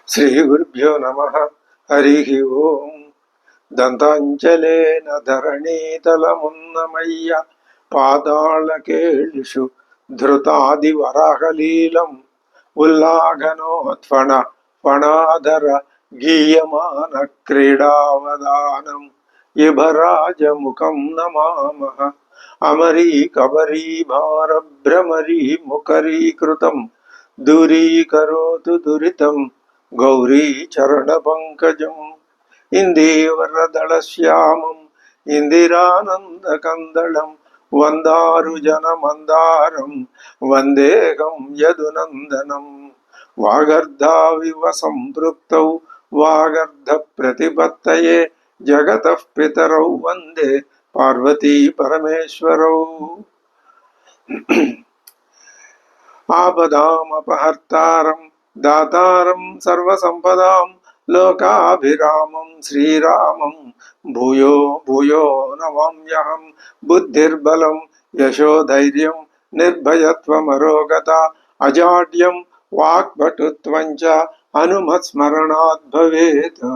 శ్రీ గురుభ్యో నమ. హరి ఓం. దంతాంచలేన ధరణీతలమున్నమయ్య పాదాళకేళిషు ధృతాది వరాహలీలం ఉల్లాఘనోత్ఫణ ఫణాధర గీయమాన క్రీడావదానం ఇభరాజముఖం నమామః. అమరీకబరీభారభ్రమరీ ముఖరీకృతం దూరీకరోతు దురితం గౌరీ చరణ పంకజం ఇందీవరదళశ్యామం ఇందిరానందకందళం వందారు జనమందారం వందేహం యదునందనం. వాగర్ధావివ సంపృక్తౌ వాగర్ధ ప్రతిపత్తయే జగతః పితరౌ వందే పార్వతీ పరమేశ్వరౌ. ఆపదామపహర్తారం దాతారం సర్వసంపదాం లోకాభిరామం శ్రీరామం భూయో భూయో నమామ్యహం. బుద్ధిర్బలం యశోధైర్యం నిర్భయత్వమరోగత అజాడ్యం వాక్పటుత్వం చ హనుమత్స్మరణాత్ భవేత్.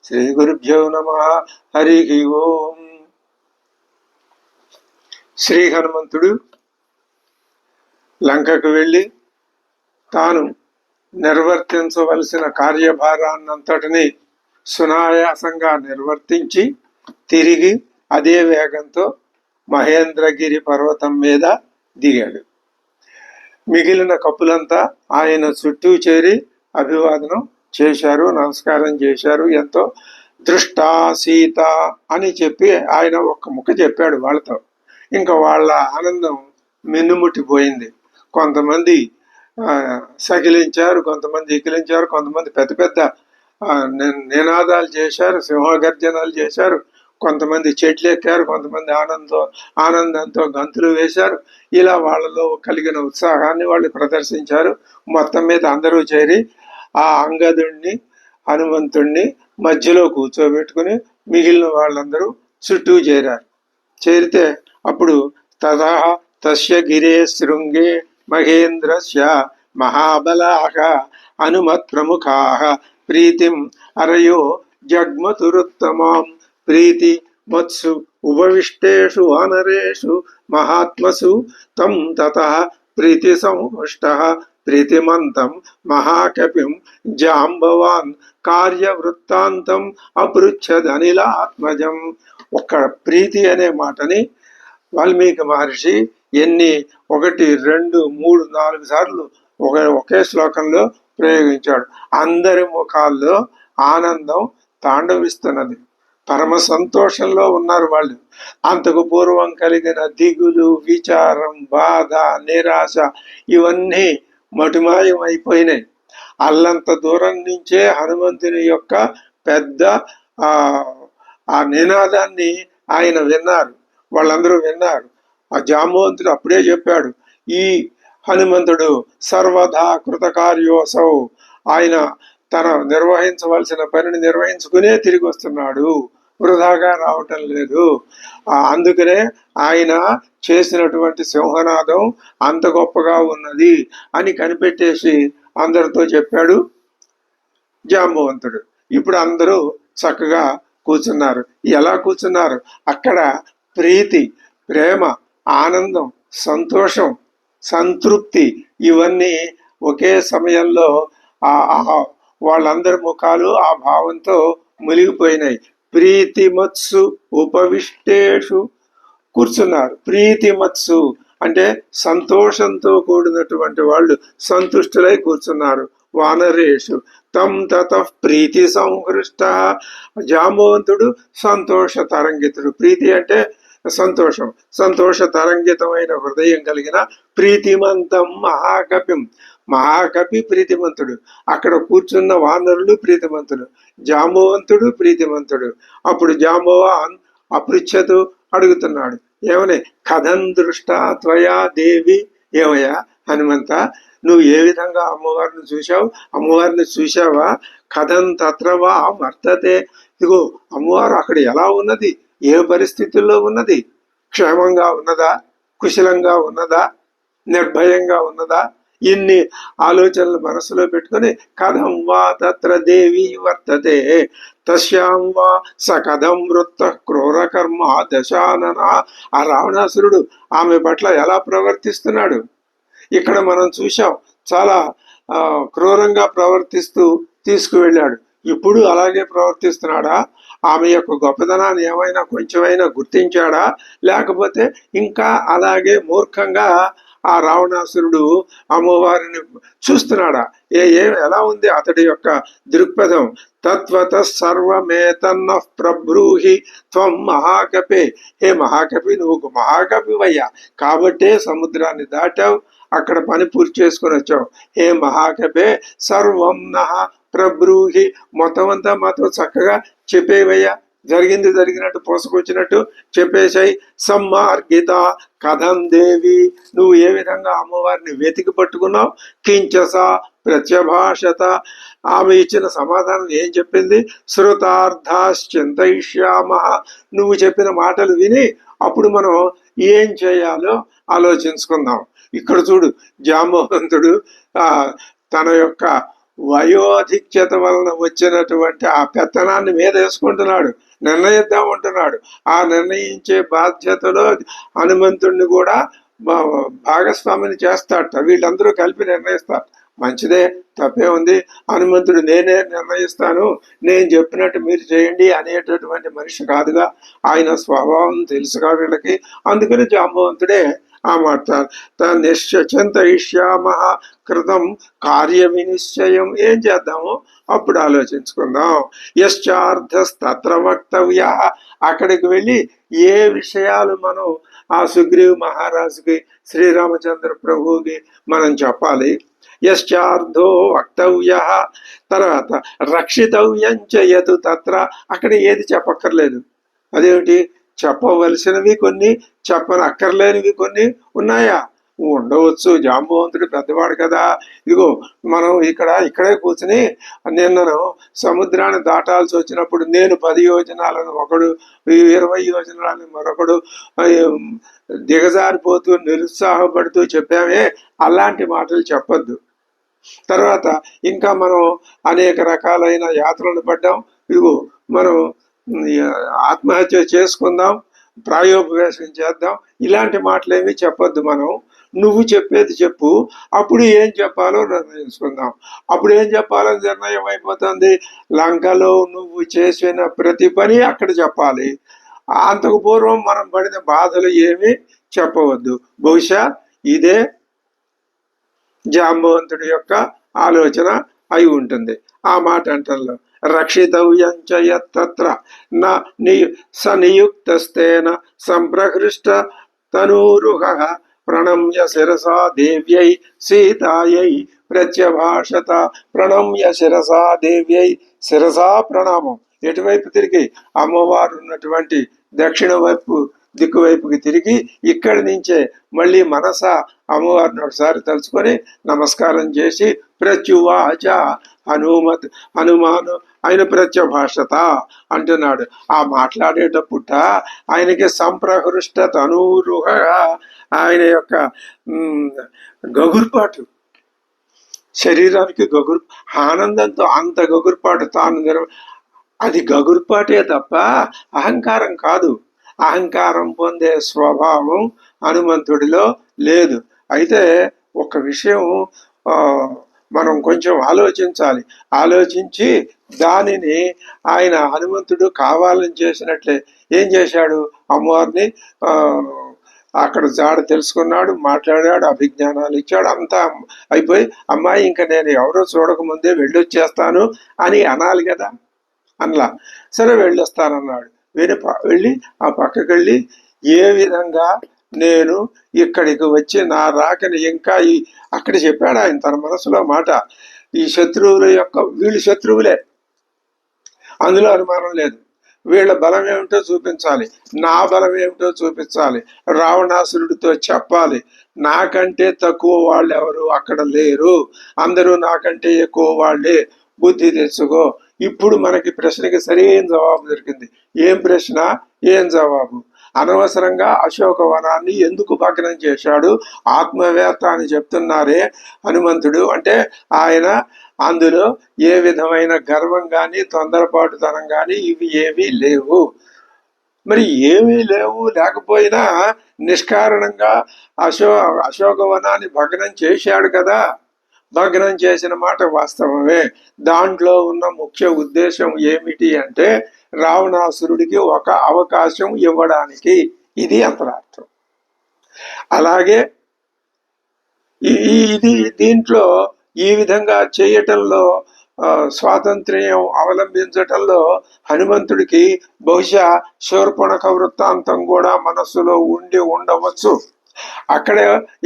శ్రీ గురుభ్యో నమః. హరి ఓం. శ్రీ హనుమంతుడు లంకకు వెళ్ళి తాను నిర్వర్తించవలసిన కార్యభారాన్నంతటినీ సునాయాసంగా నిర్వర్తించి తిరిగి అదే వేగంతో మహేంద్రగిరి పర్వతం మీద దిగాడు. మిగిలిన కప్పులంతా ఆయన చుట్టూ చేరి అభివాదనం చేశారు, నమస్కారం చేశారు. ఎంతో దృష్టా సీత అని చెప్పి ఆయన ఒక్క ముక్క చెప్పాడు వాళ్ళతో. ఇంకా వాళ్ళ ఆనందం మిన్నుముట్టిపోయింది. కొంతమంది సకిలించారు, కొంతమంది ఇకిలించారు, కొంతమంది పెద్ద పెద్ద నినాదాలు చేశారు, సింహగర్జనాలు చేశారు, కొంతమంది చెట్లు ఎక్కారు, కొంతమంది ఆనందంతో గంతులు వేశారు. ఇలా వాళ్ళలో కలిగిన ఉత్సాహాన్ని వాళ్ళు ప్రదర్శించారు. మొత్తం మీద అందరూ చేరి ఆ అంగదుణ్ణి హనుమంతుణ్ణి మధ్యలో కూర్చోబెట్టుకుని మిగిలిన వాళ్ళందరూ చుట్టూ చేరారు. చేరితే అప్పుడు తథా తస్య గిరే శృంగే మహేంద్రస్య మహాబలాః హనుమత్ ప్రముఖాః ప్రీతిం అరయో జగ్మతురుత్తమాం. ప్రీతి మత్సు ఉపవిష్టేషు వానరేషు మహాత్మసు తం తతః ప్రీతి సంహృష్టః ప్రీతిమంతం మహాకపిం జాంబవాన్ కార్యవృత్తాంతం అపృచ్ఛదనిలాత్మజం. ఒక్క ప్రీతి అనే మాటని వాల్మీకి మహర్షి 1, 2, 3, 4 సార్లు ఒకే శ్లోకంలో ప్రయోగించాడు. అందరి ముఖాల్లో ఆనందం తాండవిస్తున్నది. పరమ సంతోషంలో ఉన్నారు వాళ్ళు. అంతకు పూర్వం కలిగిన దిగులు, విచారం, బాధ, నిరాశ ఇవన్నీ మటుమాయం అయిపోయినాయి. అల్లంత దూరం నుంచే హనుమంతుని యొక్క పెద్ద ఆ నినాదాన్ని ఆయన విన్నారు, వాళ్ళందరూ విన్నారు. ఆ జాంబవంతుడు అప్పుడే చెప్పాడు, ఈ హనుమంతుడు సర్వదా కృతకార్యోసౌ, ఆయన తన నిర్వహించవలసిన పనిని నిర్వహించుకునే తిరిగి వస్తున్నాడు, వృధాగా రావటం లేదు. అందుకనే ఆయన చేసినటువంటి సింహనాదం అంత గొప్పగా ఉన్నది అని కనిపెట్టేసి అందరితో చెప్పాడు జాంబవంతుడు. ఇప్పుడు అందరూ చక్కగా కూర్చున్నారు. ఎలా కూర్చున్నారు? అక్కడ ప్రీతి, ప్రేమ, ఆనందం, సంతోషం, సంతృప్తి ఇవన్నీ ఒకే సమయంలో వాళ్ళందరి ముఖాలు ఆ భావంతో మునిగిపోయినాయి. ప్రీతిమత్సు ఉపవిష్టేషు కూర్చున్నారు. ప్రీతిమత్సు అంటే సంతోషంతో కూడినటువంటి వాళ్ళు సంతుష్టులై కూర్చున్నారు. వానరేషు తం తతః ప్రీతి సంహృష్ట. జాంబవంతుడు సంతోష తరంగితుడు. ప్రీతి అంటే సంతోషం, సంతోష తరంగితమైన హృదయం కలిగిన ప్రీతిమంతం మహాకపిం. మహాకపి ప్రీతిమంతుడు. అక్కడ కూర్చున్న వానరులు ప్రీతిమంతుడు, జాంబవంతుడు ప్రీతిమంతుడు. అప్పుడు జాంబవాన్ అపృచ్ఛతు అడుగుతున్నాడు, ఏమని? కథం దృష్టా త్వయా దేవి. ఏమయ్యా హనుమంత, నువ్వు ఏ విధంగా అమ్మవారిని చూశావు? అమ్మవారిని చూశావా? కథం తత్రవా వర్తతే. ఇదిగో అమ్మవారు అక్కడ ఎలా ఉన్నది, ఏ పరిస్థితుల్లో ఉన్నది? క్షేమంగా ఉన్నదా, కుశలంగా ఉన్నదా, నిర్భయంగా ఉన్నదా? ఇన్ని ఆలోచనలు మనసులో పెట్టుకొని కథం వా తత్ర దేవి వర్తతే తస్యాం వా సకథం వృత్త క్రూరకర్మ దశానన. ఆ రావణాసురుడు ఆమె పట్ల ఎలా ప్రవర్తిస్తున్నాడు ఇక్కడ మనం చూశాం. చాలా క్రూరంగా ప్రవర్తిస్తూ తీసుకువెళ్ళాడు. ఇప్పుడు అలాగే ప్రవర్తిస్తున్నాడా? ఆమె యొక్క గొప్పతనాన్ని ఏమైనా కొంచెమైనా గుర్తించాడా? లేకపోతే ఇంకా అలాగే మూర్ఖంగా ఆ రావణాసురుడు అమ్మవారిని చూస్తున్నాడా? ఎలా ఉంది అతడి యొక్క దృక్పథం? తత్వత సర్వమేతన్న ప్రబ్రూహి త్వం మహాకపే. హే మహాకవి, నువ్వు మహాకవివయ్యా, కాబట్టే సముద్రాన్ని దాటావు, అక్కడ పని పూర్తి చేసుకుని వచ్చావు. హే మహాకపే సర్వం నహ ప్రబ్రూహి, మొత్తం అంతా మాతో చక్కగా చెప్పేవయ్యా, జరిగింది జరిగినట్టు పోసుకొచ్చినట్టు చెప్పేశాయి. సమ్మార్గిత కథం దేవి, నువ్వు ఏ విధంగా అమ్మవారిని వెతికి పట్టుకున్నావు? కించస ప్రత్యభాషత, ఆమె ఇచ్చిన సమాధానం ఏం చెప్పింది? శృతార్థాశ్చింతయిష్యామ, నువ్వు చెప్పిన మాటలు విని అప్పుడు మనం ఏం చేయాలో ఆలోచించుకుందాం. ఇక్కడ చూడు, జాంబవంతుడు తన యొక్క వయోధిక్యత వలన వచ్చినటువంటి ఆ పెత్తనాన్ని మీద వేసుకుంటున్నాడు, నిర్ణయిద్దామంటున్నాడు. ఆ నిర్ణయించే బాధ్యతలో హనుమంతుడిని కూడా భాగస్వామిని చేస్తాడట. వీళ్ళందరూ కలిపి నిర్ణయిస్తారు. మంచిదే, తప్పే ఉంది. హనుమంతుడు నేనే నిర్ణయిస్తాను, నేను చెప్పినట్టు మీరు చేయండి అనేటటువంటి మనిషి కాదుగా. ఆయన స్వభావం తెలుసుగా వీళ్ళకి. అందుకని జాంబవంతుడే ఆ మాట నిశ్చయింతయిష్యామ కృతం కార్య వినిశ్చయం, ఏం చేద్దామో అప్పుడు ఆలోచించుకుందాం. యశ్చార్థస్తత్ర వక్తవ్య, అక్కడికి వెళ్ళి ఏ విషయాలు మనం ఆ సుగ్రీవ్ మహారాజుకి శ్రీరామచంద్ర ప్రభువుకి మనం చెప్పాలి. యశ్చార్థో వక్తవ్య, తర్వాత రక్షితవ్యం చేయతు తత్ర, అక్కడ ఏది చెప్పక్కర్లేదు. అదేమిటి? చెప్పవలసినవి కొన్ని, చెప్పనక్కర్లేనివి కొన్ని ఉన్నాయా? ఉండవచ్చు. జాంబవంతుడు పెద్దవాడు కదా. ఇదిగో మనం ఇక్కడే కూర్చుని నిన్నను సముద్రాన్ని దాటాల్సి వచ్చినప్పుడు నేను 10 యోజనాలను ఒకడు, 20 యోజనాలను మరొకడు దిగజారిపోతూ నిరుత్సాహపడుతూ చెప్పామే, అలాంటి మాటలు చెప్పొద్దు. తర్వాత ఇంకా మనం అనేక రకాలైన యాత్రలు పడ్డాం. ఇదిగో మనం ఆత్మహత్య చేసుకుందాం, ప్రాయోపవేశం చేద్దాం, ఇలాంటి మాటలేమీ చెప్పొద్దు. మనం నువ్వు చెప్పేది చెప్పు, అప్పుడు ఏం చెప్పాలో నిర్ణయించుకుందాం. అప్పుడు ఏం చెప్పాలో నిర్ణయం అయిపోతుంది. లంకలో నువ్వు చేసిన ప్రతి పని అక్కడ చెప్పాలి. అంతకు పూర్వం మనం పడిన బాధలు ఏమీ చెప్పవద్దు. బహుశా ఇదే జాంబవంతుడి యొక్క ఆలోచన అయి ఉంటుంది. ఆ మాట అంటల్లో రక్షితవ్యం చ యత్ర సనియుక్తస్తేన సంప్రహృష్ట తనూరుహ ప్రణమ్య శిరసా దేవ్యై సీతాయై ప్రత్యభాషత. ప్రణమ్య శిరసా దేవ్యై, శిరసా ప్రణామం. ఎటువైపు తిరిగి? అమ్మవారు ఉన్నటువంటి దక్షిణ వైపు దిక్కువైపుకి తిరిగి ఇక్కడి నుంచే మళ్ళీ మనస అమ్మవారిని ఒకసారి తలుచుకొని నమస్కారం చేసి ప్రత్యువాచ హనుమాను ఆయన ప్రత్యభాషత అంటున్నాడు. ఆ మాట్లాడేటప్పుట ఆయనకి సంప్రహృష్ట తనూరుగా, ఆయన యొక్క గగుర్పాటు, శరీరానికి ఆనందంతో అంత గగుర్పాటు తాను అది గగుర్పాటే తప్ప అహంకారం కాదు. అహంకారం పొందే స్వభావం హనుమంతుడిలో లేదు. అయితే ఒక విషయం మనం కొంచెం ఆలోచించాలి. ఆలోచించి దానిని ఆయన హనుమంతుడు కావాలని చేసినట్లే ఏం చేశాడు? అమ్మవారిని అక్కడ జాడ తెలుసుకున్నాడు, మాట్లాడాడు, అభిజ్ఞానాలు ఇచ్చాడు, అంతా అయిపోయి అమ్మాయి ఇంకా నేను ఎవరో చూడకముందే వెళ్ళొచ్చేస్తాను అని అనాలి కదా. అనలా. సరే వెళ్ళొస్తానన్నాడు. వెళ్ళి ఆ పక్కకి వెళ్ళి ఏ విధంగా నేను ఇక్కడికి వచ్చి నా రాకని ఇంకా అక్కడ చెప్పాడు ఆయన తన మనసులో మాట. ఈ శత్రువుల యొక్క వీళ్ళు శత్రువులే, అందులో అనుమానం లేదు. వీళ్ళ బలం ఏమిటో చూపించాలి, నా బలం ఏమిటో చూపించాలి, రావణాసురుడితో చెప్పాలి. నాకంటే తక్కువ వాళ్ళు ఎవరు అక్కడ లేరు, అందరూ నాకంటే ఎక్కువ వాళ్ళే, బుద్ధి తెచ్చుకో. ఇప్పుడు మనకి ప్రశ్నకి సరైన జవాబు దొరికింది. ఏం ప్రశ్న, ఏం జవాబు? అనవసరంగా అశోకవనాన్ని ఎందుకు భగ్నం చేశాడు? ఆత్మవేత్త అని చెప్తున్నారే హనుమంతుడు. అంటే ఆయన అందులో ఏ విధమైన గర్వం కానీ తొందరపాటుతనం కానీ ఇవి ఏమీ లేవు. మరి ఏమీ లేవు, లేకపోయినా నిష్కారణంగా అశోకవనాన్ని భగ్నం చేశాడు కదా. భగ్నం చేసిన మాట వాస్తవమే. దాంట్లో ఉన్న ముఖ్య ఉద్దేశం ఏమిటి అంటే రావణాసురుడికి ఒక అవకాశం ఇవ్వడానికి. ఇది అంతరార్థం. అలాగే ఇది దీంట్లో ఈ విధంగా చేయటంలో స్వాతంత్ర్యం అవలంబించటంలో హనుమంతుడికి బహుశా శూర్పణఖ వృత్తాంతం కూడా మనస్సులో ఉండి ఉండవచ్చు. అక్కడ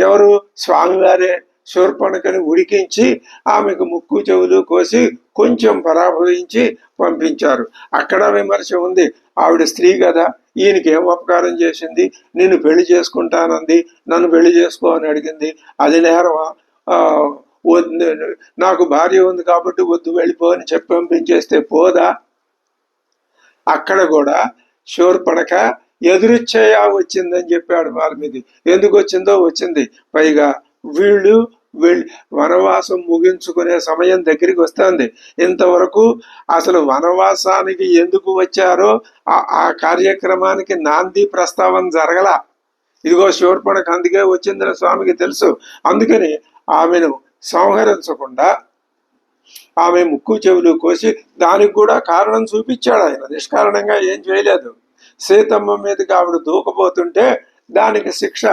ఎవరు? స్వామివారే శూర్పణఖని ఉడికించి ఆమెకు ముక్కు చెవులు కోసి కొంచెం పరాభవించి పంపించారు. అక్కడ విమర్శ ఉంది. ఆవిడ స్త్రీ కదా, ఈయనకి ఏం ఉపకారం చేసింది? నిన్ను పెళ్లి చేసుకుంటానంది, నన్ను పెళ్లి చేసుకో అని అడిగింది, అది నేరమా? నాకు భార్య ఉంది కాబట్టి వద్దు వెళ్ళిపో అని చెప్పి పంపించేస్తే పోదా? అక్కడ కూడా శూర్పణఖ ఎదురుచ్ఛయ వచ్చిందని చెప్పాడు వాల్మీకి. ఎందుకు వచ్చిందో వచ్చింది. పైగా వీళ్ళు వనవాసం ముగించుకునే సమయం దగ్గరికి వస్తుంది. ఇంతవరకు అసలు వనవాసానికి ఎందుకు వచ్చారో ఆ కార్యక్రమానికి నాంది ప్రస్తావన జరగల. ఇదిగో శూర్పణఖ అందుకే వచ్చిందని స్వామికి తెలుసు. అందుకని ఆమెను సంహరించకుండా ఆమె ముక్కు చెవులు కోసి దానికి కూడా కారణం చూపించాడు ఆయన. నిష్కారణంగా ఏం చేయలేదు. సీతమ్మ మీదకి ఆవిడ దూకపోతుంటే దానికి శిక్ష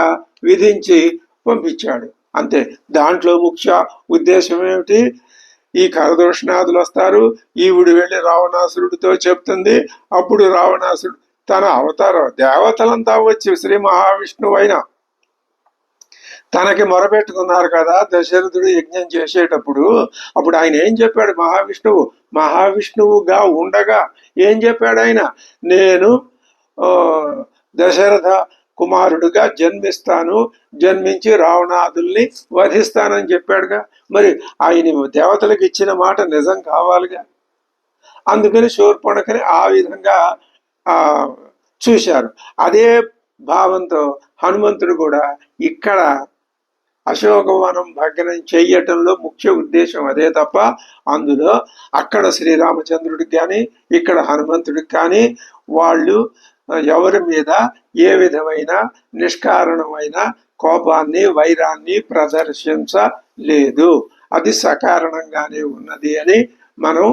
విధించి పంపించాడు అంతే. దాంట్లో ముఖ్య ఉద్దేశం ఏమిటి? ఈ కరదూషణాదులు వస్తారు, ఈవిడు వెళ్ళి రావణాసురుడితో చెప్తుంది. అప్పుడు రావణాసురుడు తన అవతారం దేవతలంతా వచ్చి శ్రీ మహావిష్ణువు అయినా తనకి మొరపెట్టుకున్నారు కదా దశరథుడు యజ్ఞం చేసేటప్పుడు. అప్పుడు ఆయన ఏం చెప్పాడు? మహావిష్ణువుగా ఉండగా ఏం చెప్పాడు ఆయన? నేను దశరథ కుమారుడుగా జన్మిస్తాను, జన్మించి రావణాదుల్ని వధిస్తానని చెప్పాడుగా. మరి ఆయన దేవతలకు ఇచ్చిన మాట నిజం కావాలిగా. అందుకని శూర్పణఖని ఆ విధంగా చూశారు. అదే భావంతో హనుమంతుడు కూడా ఇక్కడ అశోకవనం భగ్నం చెయ్యటంలో ముఖ్య ఉద్దేశం అదే తప్ప అందులో అక్కడ శ్రీరామచంద్రుడికి కానీ ఇక్కడ హనుమంతుడికి కానీ వాళ్ళు ఎవరి మీద ఏ విధమైన నిష్కారణమైన కోపాన్ని వైరాన్ని ప్రదర్శించలేదు. అది సకారణంగానే ఉన్నది అని మనం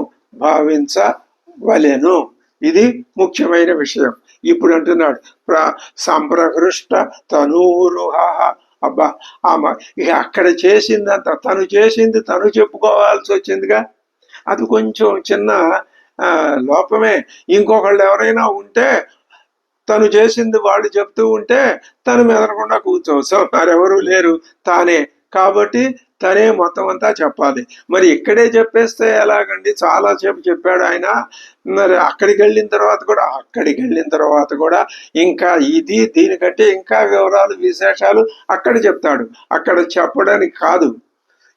భావించవలెను. ఇది ముఖ్యమైన విషయం. ఇప్పుడు అంటున్నాడు సంప్రహృష్ట తనూరుహ. అబ్బా ఇక అక్కడ చేసిందంత తను చేసింది తను చెప్పుకోవాల్సి వచ్చిందిగా. అది కొంచెం చిన్న లోపమే. ఇంకొకళ్ళు ఎవరైనా ఉంటే తను చేసింది వాళ్ళు చెప్తూ ఉంటే తను మెదరకుండా కూర్చోవచ్చు. మరెవరూ లేరు, తానే కాబట్టి తనే మొత్తం అంతా చెప్పాలి. మరి ఇక్కడే చెప్పేస్తే ఎలాగండి? చాలాసేపు చెప్పాడు ఆయన. మరి అక్కడికి వెళ్ళిన తర్వాత కూడా ఇంకా ఇది దీనికంటే ఇంకా వివరాలు విశేషాలు అక్కడ చెప్తాడు. అక్కడ చెప్పడానికి కాదు.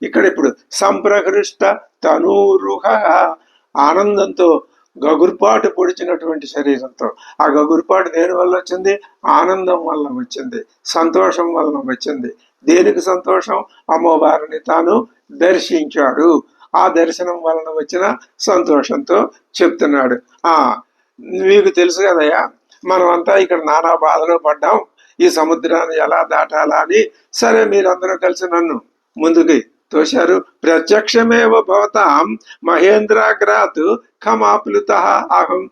ఇక్కడ ఇప్పుడు సంప్రహృష్ట తనూరుహ, ఆనందంతో గగుర్పాటు పొడిచినటువంటి శరీరంతో. ఆ గగుర్పాటు దేని వల్ల వచ్చింది? ఆనందం వల్ల వచ్చింది, సంతోషం వలన వచ్చింది. దేనికి సంతోషం? అమ్మవారిని తాను దర్శించాడు. ఆ దర్శనం వలన వచ్చిన సంతోషంతో చెప్తున్నాడు. మీకు తెలుసు కదయ్యా, మనమంతా ఇక్కడ నానా బాధలో పడ్డాం, ఈ సముద్రాన్ని ఎలా దాటాలా అని. సరే, మీరందరూ కలిసి నన్ను ముందుకి తోశారు. ప్రత్యక్షమేవ భవతాం మహేంద్రాగ్రాత్ ఖమాప్లుత అహం.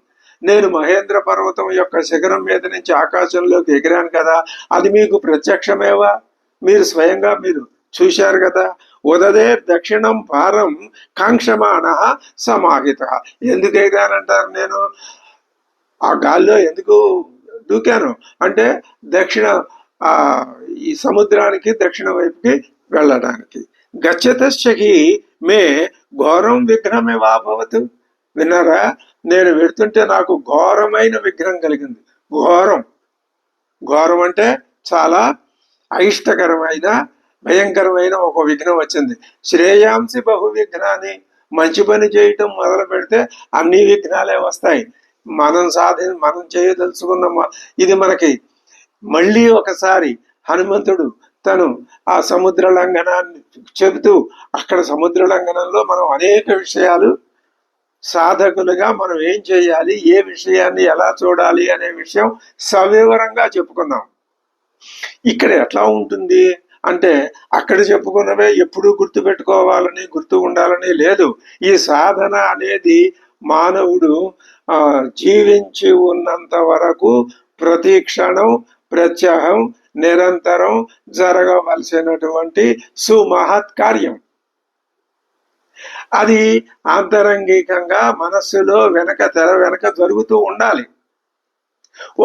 నేను మహేంద్ర పర్వతం యొక్క శిఖరం మీద నుంచి ఆకాశంలోకి ఎగిరాను కదా, అది మీకు ప్రత్యక్షమేవా? మీరు స్వయంగా మీరు చూశారు కదా. ఉదదే దక్షిణం పారం కాంక్షమాణ సమాహిత. ఎందుకు ఎగిరానంటారు? నేను ఆ గాల్లో ఎందుకు దూకాను అంటే ఈ సముద్రానికి దక్షిణ వైపుకి వెళ్ళడానికి. గచ్చతశ్చకి మే ఘోరం విఘ్నమే వాభవతు. విన్నారా? నేను వెడుతుంటే నాకు ఘోరమైన విఘ్నం కలిగింది. ఘోరం అంటే చాలా అయిష్టకరమైన భయంకరమైన ఒక విఘ్నం వచ్చింది. శ్రేయాంసి బహు విఘ్నాన్ని. మంచి పని చేయటం మొదలు పెడితే అన్ని విఘ్నాలే వస్తాయి. మనం చేయదలుచుకున్న ఇది మనకి మళ్ళీ ఒకసారి హనుమంతుడు తను ఆ సముద్ర లంఘనాన్ని చెబుతూ, అక్కడ సముద్ర లంఘనంలో మనం అనేక విషయాలు సాధకులుగా మనం ఏం చేయాలి, ఏ విషయాన్ని ఎలా చూడాలి అనే విషయం సవివరంగా చెప్పుకున్నాం. ఇక్కడ ఎట్లా ఉంటుంది అంటే, అక్కడ చెప్పుకున్నవే ఎప్పుడూ గుర్తు పెట్టుకోవాలని, గుర్తు ఉండాలని లేదు. ఈ సాధన అనేది మానవుడు జీవించి ఉన్నంత వరకు ప్రతి క్షణం ప్రత్యహం నిరంతరం జరగవలసినటువంటి సుమహత్ కార్యం. అది ఆంతరంగికంగా మనస్సులో తెర వెనక జరుగుతూ ఉండాలి.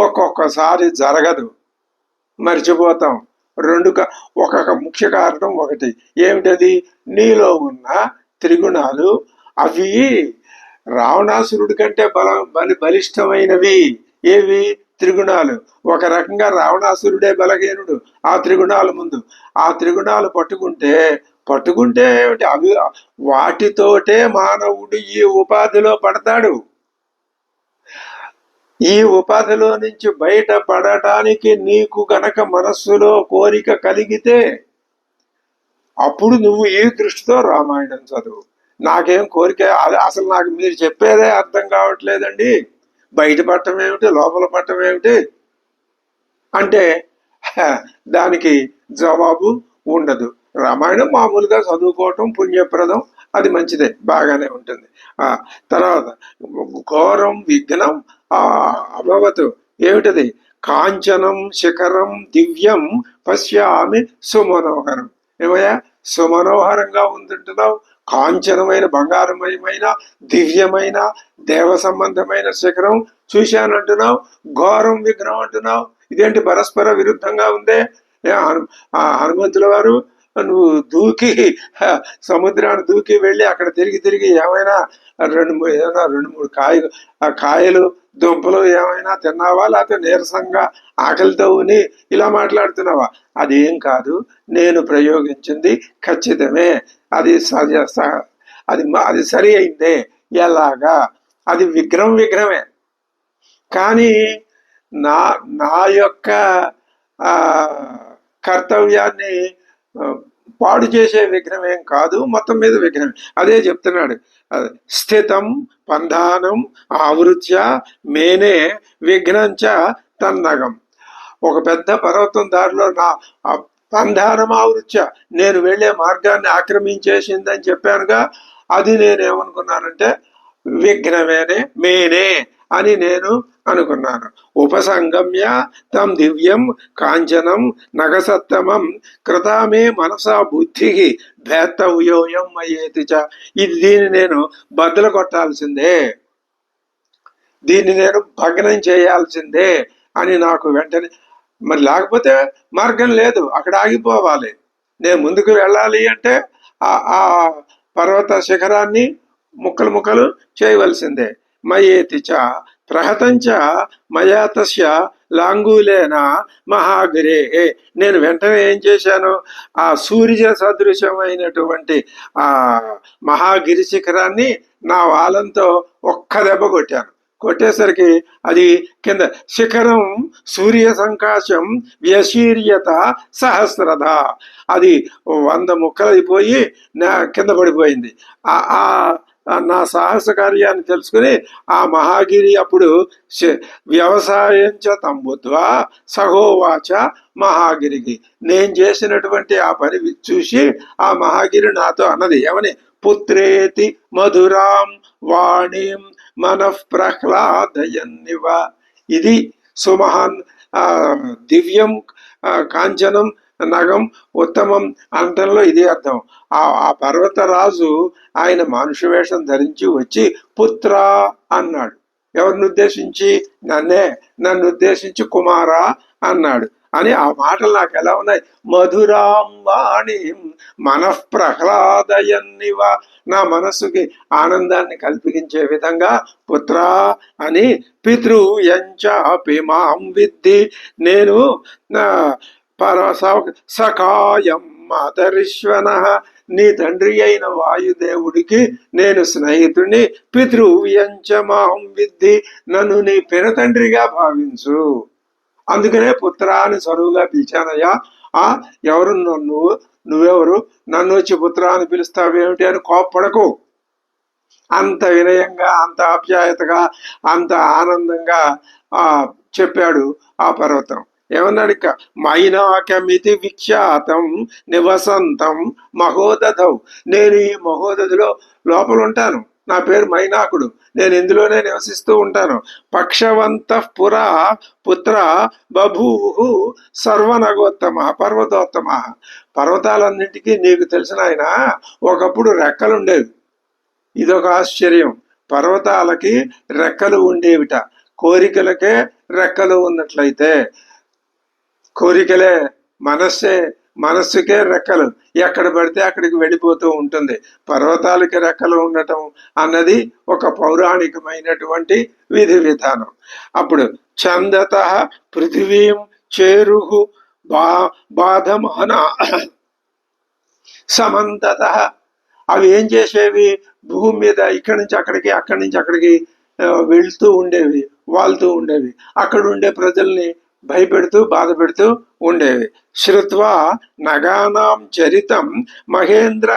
ఒక్కొక్కసారి జరగదు, మర్చిపోతాం. ఒక ముఖ్య కారణం ఒకటి ఏమిటది? నీలో ఉన్న త్రిగుణాలు అవి రావణాసురుడి కంటే బలిష్టమైనవి. ఏవి? త్రిగుణాలు. ఒక రకంగా రావణాసురుడే బలహీనుడు ఆ త్రిగుణాల ముందు. ఆ త్రిగుణాలు పట్టుకుంటే ఏమిటి? అవి వాటితోటే మానవుడు ఈ ఉపాధిలో పడతాడు. ఈ ఉపాధిలో నుంచి బయటపడటానికి నీకు గనక మనస్సులో కోరిక కలిగితే అప్పుడు నువ్వు ఈ దృష్టితో రామాయణం చదువు. నాకేం కోరిక, అసలు నాకు మీరు చెప్పేదే అర్థం కావట్లేదండి, బయట పట్టం ఏమిటి, లోపల పట్టం ఏమిటి అంటే దానికి జవాబు ఉండదు. రామాయణం మామూలుగా చదువుకోవటం పుణ్యప్రదం, అది మంచిదే, బాగానే ఉంటుంది. తర్వాత ఘోరం విఘ్నం అభవతు. ఏమిటది? కాంచనం శిఖరం దివ్యం పశ్యామి సుమనోహరం. ఏమయ్యా, సుమనోహరంగా ఉందంటున్నావు, కాంచనమైన బంగారమయమైన దివ్యమైన దేవ సంబంధమైన శిఖరం చూశానంటున్నావు, ఘోరం విఘ్నం అంటున్నావు. ఇదేంటి పరస్పర విరుద్ధంగా ఉందే? హనుమంతుల వారు నువ్వు దూకి సముద్రాన్ని దూకి వెళ్ళి అక్కడ తిరిగి ఏమైనా రెండు మూడు కాయలు దుంపలు ఏమైనా తిన్నావా, లేకపోతే నీరసంగా ఆకలితో ఉని ఇలా మాట్లాడుతున్నావా? అదేం కాదు, నేను ప్రయోగించింది ఖచ్చితమే, అది అది సరి అయిందే. ఎలాగా? అది విఘ్నమే. కానీ నా యొక్క కర్తవ్యాన్ని పాడు చేసే విఘ్నమేం కాదు, మొత్తం మీద విఘ్నమే. అదే చెప్తున్నాడు, స్థితం పంధానం ఆవృత్య మేనే విఘ్నంచ తన్నగం. ఒక పెద్ద పర్వతం దారిలో నా పంధానం ఆవృత్య, నేను వెళ్లే మార్గాన్ని ఆక్రమించేసిందని చెప్పానుగా, అది నేనేమనుకున్నానంటే విఘ్నమేనే మేనే అని నేను అనుకున్నాను. ఉపసంగమ్య తం దివ్యం కాంచనం నగసత్తమం కృతామే మనసా బుద్ధి భేత్తవ్యోయం అయ్యేతిచ. దీన్ని నేను బద్దలు కొట్టాల్సిందే, దీన్ని నేను భగ్నం చేయాల్సిందే అని నాకు వెంటనే, మరి లేకపోతే మార్గం లేదు, అక్కడ ఆగిపోవాలి. నేను ముందుకు వెళ్ళాలి అంటే ఆ పర్వత శిఖరాన్ని ముక్కలు చేయవలసిందే. మయేతిచ ప్రహతంచ మయా తస్య లాంగూలేన మహాగిరే. నేను వెంటనే ఏం చేశాను, ఆ సూర్య సదృశమైనటువంటి ఆ మహాగిరి శిఖరాన్ని నా వాలంతో ఒక్క దెబ్బ కొట్టేసరికి అది కింద శిఖరం సూర్య సంకాశం వ్యశీర్యత సహస్రధ, అది 100 ముక్కలైపోయి కింద పడిపోయింది. నా సాహస కార్యాన్ని తెలుసుకుని ఆ మహాగిరి అప్పుడు వ్యవసాయంచ తంబుద్వా సహోవాచ మహాగిరికి. నేను చేసినటువంటి ఆ పని చూసి ఆ మహాగిరి నాతో అన్నది ఏమని? పుత్రేతి మధురాం వాణిం మనఃప్రహ్లాదయన్నివ. ఇది సుమహాన్ దివ్యం కాంచనం నగం ఉత్తమం అంటంలో ఇదే అర్థం. ఆ పర్వతరాజు ఆయన మనుషు వేషం ధరించి వచ్చి పుత్ర అన్నాడు. ఎవరిని ఉద్దేశించి? నన్ను ఉద్దేశించి కుమారా అన్నాడు. అని ఆ మాటలు నాకు ఎలా ఉన్నాయి? మధురాం వాణిం మనఃప్రహ్లాదయన్నివ, నా మనస్సుకి ఆనందాన్ని కల్పించే విధంగా పుత్ర అని. పితృయంచాపి మాం విద్ధి, నేను సఖాయం మాతరిశ్వన, నీ తండ్రి అయిన వాయుదేవుడికి నేను స్నేహితుడిని. పితృవ్యంచమాం విద్ధి, నన్ను నీ పినతండ్రిగా భావించు. అందుకనే పుత్ర అని సరువుగా పిలిచానయ్యా. ఎవరు నువ్వెవరు, నన్ను వచ్చి పుత్ర అని పిలుస్తావేమిటి అని కోప్పడకు. అంత వినయంగా, అంత ఆప్యాయతగా, అంత ఆనందంగా చెప్పాడు ఆ పర్వతం. ఏమన్నాడు ఇక, మైనాకమితి విఖ్యాతం నివసంతం మహోదధౌ, నేను ఈ మహోదధిలో లోపల ఉంటాను. నా పేరు మైనాకుడు, నేను ఇందులోనే నివసిస్తూ ఉంటాను. పక్షవంత పురా పుత్ర బభూవు సర్వనగోత్తమ పర్వతోత్తమ. పర్వతాలన్నింటికీ నీకు తెలిసిన ఆయన ఒకప్పుడు రెక్కలుండేవి. ఇదొక ఆశ్చర్యం. పర్వతాలకి రెక్కలు ఉండేవిట. కోరికలకే రెక్కలు ఉన్నట్లయితే, కోరికలే మనస్సుకే రెక్కలు, ఎక్కడ పడితే అక్కడికి వెళ్ళిపోతూ ఉంటుంది. పర్వతాలకి రెక్కలు ఉండటం అన్నది ఒక పౌరాణికమైనటువంటి విధి విధానం. అప్పుడు చందత పృథివీం చేరుహు బాధమహన సమంతత, అవి ఏం చేసేవి, భూమి మీద ఇక్కడి నుంచి అక్కడికి, అక్కడి నుంచి అక్కడికి వెళ్తూ ఉండేవి, వాళ్తూ ఉండేవి. అక్కడ ఉండే ప్రజల్ని భయపెడుతూ బాధ పెడుతూ ఉండేవి. శ్రుత్వా నగానాం చరితం మహేంద్ర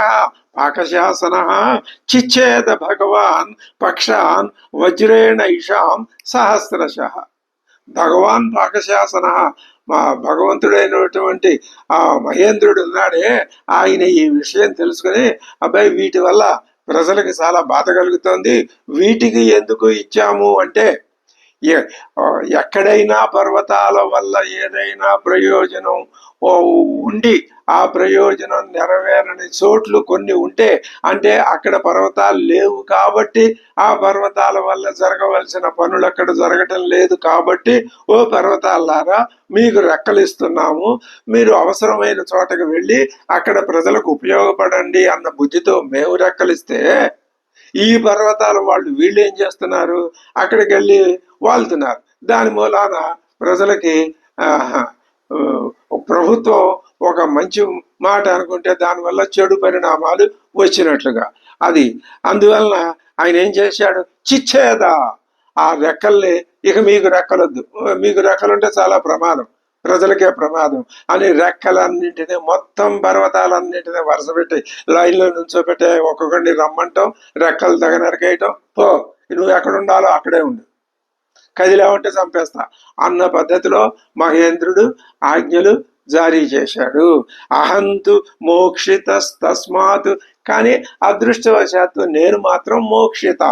పాకశాసన చిచ్చేద భగవాన్ పక్షాన్ వజ్రేణ ఇషాం సహస్రశ. భగవాన్ పాకశాసన, మా భగవంతుడైనటువంటి ఆ మహేంద్రుడు ఉన్నాడే, ఆయన ఈ విషయం తెలుసుకుని, అబ్బాయి వీటి వల్ల ప్రజలకు చాలా బాధ కలుగుతుంది, వీటికి ఎందుకు ఇచ్చాము అంటే, ఎక్కడైనా పర్వతాల వల్ల ఏదైనా ప్రయోజనం ఉండి ఆ ప్రయోజనం నెరవేరని చోట్లు కొన్ని ఉంటే, అంటే అక్కడ పర్వతాలు లేవు కాబట్టి ఆ పర్వతాల వల్ల జరగవలసిన పనులు అక్కడ జరగటం లేదు కాబట్టి, ఓ పర్వతాలారా మీకు రెక్కలు ఇస్తున్నాము, మీరు అవసరమైన చోటకు వెళ్ళి అక్కడ ప్రజలకు ఉపయోగపడండి అన్న బుద్ధితో మేము రెక్కలిస్తే, ఈ పర్వతాల వీళ్ళు ఏం చేస్తున్నారు, అక్కడికి వెళ్ళి వాళ్తున్నారు. దాని మూలాన ప్రజలకి ప్రభుత్వం ఒక మంచి మాట అనుకుంటే దానివల్ల చెడు పరిణామాలు వచ్చినట్లుగా అది. అందువలన ఆయన ఏం చేశాడు, చిచ్చేద, ఆ రెక్కల్ని ఇక మీకు రెక్కలొద్దు, మీకు రెక్కలుంటే చాలా ప్రమాదం, ప్రజలకే ప్రమాదం అని రెక్కలన్నింటినీ, మొత్తం పర్వతాలన్నింటినీ వరుస పెట్టి లైన్లో నుంచోపెట్టే, ఒక్కొక్కడిని రమ్మంటాం, రెక్కలు తగనరికేయటం, పో నువ్వు ఎక్కడుండాలో అక్కడే ఉండు, కదిలావంటే చంపేస్తా అన్న పద్ధతిలో మహేంద్రుడు ఆజ్ఞలు జారీ చేశాడు. అహంతు మోక్షిత తస్మాత్, కానీ అదృష్టవశాత్తు నేను మాత్రం మోక్షిత,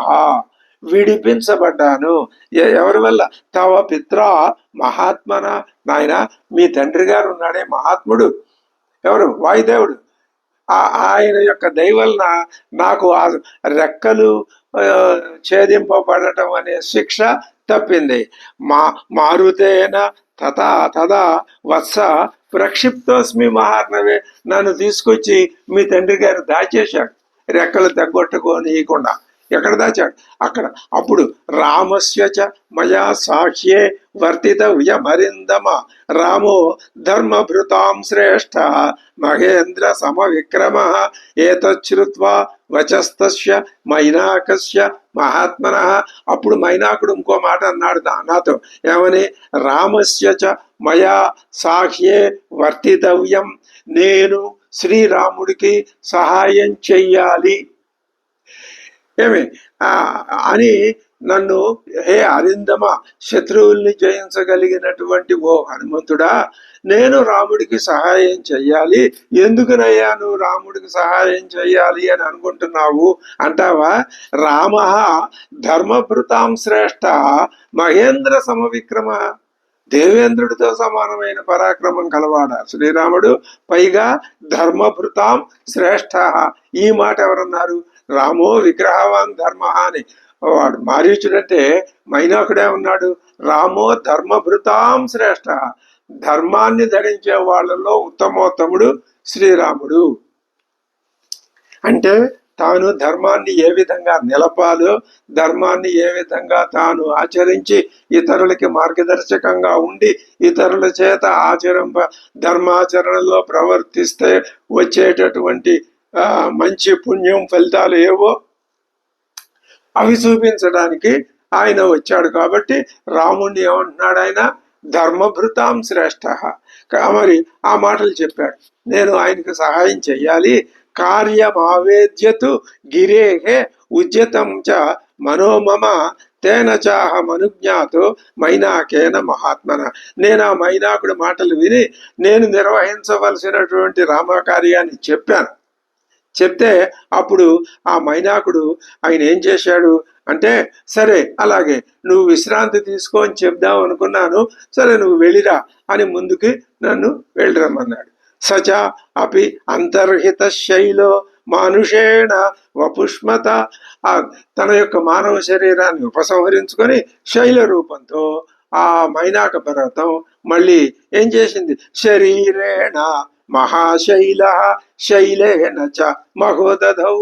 విడిపించబడ్డాను. ఎవరి వల్ల, తవ పిత్ర మహాత్మన, నాయన మీ తండ్రి గారు ఉన్నాడే మహాత్ముడు, ఎవరు, వాయుదేవుడు, ఆయన యొక్క దయ వలన నాకు ఆ రెక్కలు ఛేదింపబడటం అనే శిక్ష తప్పింది. మారుతేన తదా వత్స ప్రక్షిప్తోస్మి మహార్ణవే, నన్ను తీసుకొచ్చి మీ తండ్రి గారు దాచేశాడు, రెక్కలు తగ్గొట్టుకోనియకుండా. ఎక్కడ దాచాడు, అక్కడ. అప్పుడు రామస్య మయా సాక్ష్యే వర్తితవ్యమరిందమ, రామో ధర్మభృతాం శ్రేష్ఠ మహేంద్ర సమవిక్రమ, ఏతచ్చుత్వా వచస్తస్య మైనాకస్య మహాత్మన. అప్పుడు మైనాకుడు ఇంకో మాట అన్నాడు నాతో, ఏమని, రామస్య మయా సాక్ష్యే వర్తితవ్యం, నేను శ్రీరాముడికి సహాయం చెయ్యాలి ఏమి అని నన్ను, హే అరిందమ, శత్రువుల్ని జయించగలిగినటువంటి ఓ హనుమంతుడా, నేను రాముడికి సహాయం చెయ్యాలి. ఎందుకునయ్యా నువ్వు రాముడికి సహాయం చెయ్యాలి అని అనుకుంటున్నావు అంటావా, రామ ధర్మభృతాం శ్రేష్ఠ మహేంద్ర సమవిక్రమ, దేవేంద్రుడితో సమానమైన పరాక్రమం కలవాడ శ్రీరాముడు, పైగా ధర్మభృతాం శ్రేష్ఠ. ఈ మాట ఎవరన్నారు, రామో విగ్రహవాన్ ధర్మ అని. వాడు మారీచుడంటే మైనాకుడే ఉన్నాడు. రామో ధర్మభృతాం శ్రేష్ఠ, ధర్మాన్ని ధరించే వాళ్ళలో ఉత్తమోత్తముడు శ్రీరాముడు. అంటే తాను ధర్మాన్ని ఏ విధంగా నిలపాలో, ధర్మాన్ని ఏ విధంగా తాను ఆచరించి ఇతరులకి మార్గదర్శకంగా ఉండి ఇతరుల చేత ధర్మాచరణలో ప్రవర్తిస్తే వచ్చేటటువంటి మంచి పుణ్యం ఫలితాలు ఏవో అవి చూపించడానికి ఆయన వచ్చాడు. కాబట్టి రాముణ్ణి ఏమంటున్నాడు ఆయన? ధర్మభృతాం శ్రేష్ఠ. మరి ఆ మాటలు చెప్పాడు. నేను ఆయనకు సహాయం చెయ్యాలి. కార్యమావేద్యతు గిరేహే ఉద్యతం చ మనోమమ తేన చాహమనుజ్ఞాతో మైనాకేన మహాత్మన. నేను ఆ మైనాకుడి మాటలు విని నేను నిర్వహించవలసినటువంటి రామకార్యాన్ని చెప్పాను. చెప్తే అప్పుడు ఆ మైనాకుడు ఆయన ఏం చేశాడు అంటే, సరే అలాగే నువ్వు విశ్రాంతి తీసుకో అని చెప్దాం అనుకున్నాను, సరే నువ్వు వెళ్ళిరా అని ముందుకి నన్ను వెళ్ళిరమ్మన్నాడు. సచ అపి అంతర్హిత శైలో మానుషేణ వపుష్మత. తన యొక్క మానవ శరీరాన్ని ఉపసంహరించుకొని శైల రూపంతో ఆ మైనాక పర్వతం మళ్ళీ ఏం చేసింది? శరీరేణ మహాశైల శైలేన చ మహోదధౌ.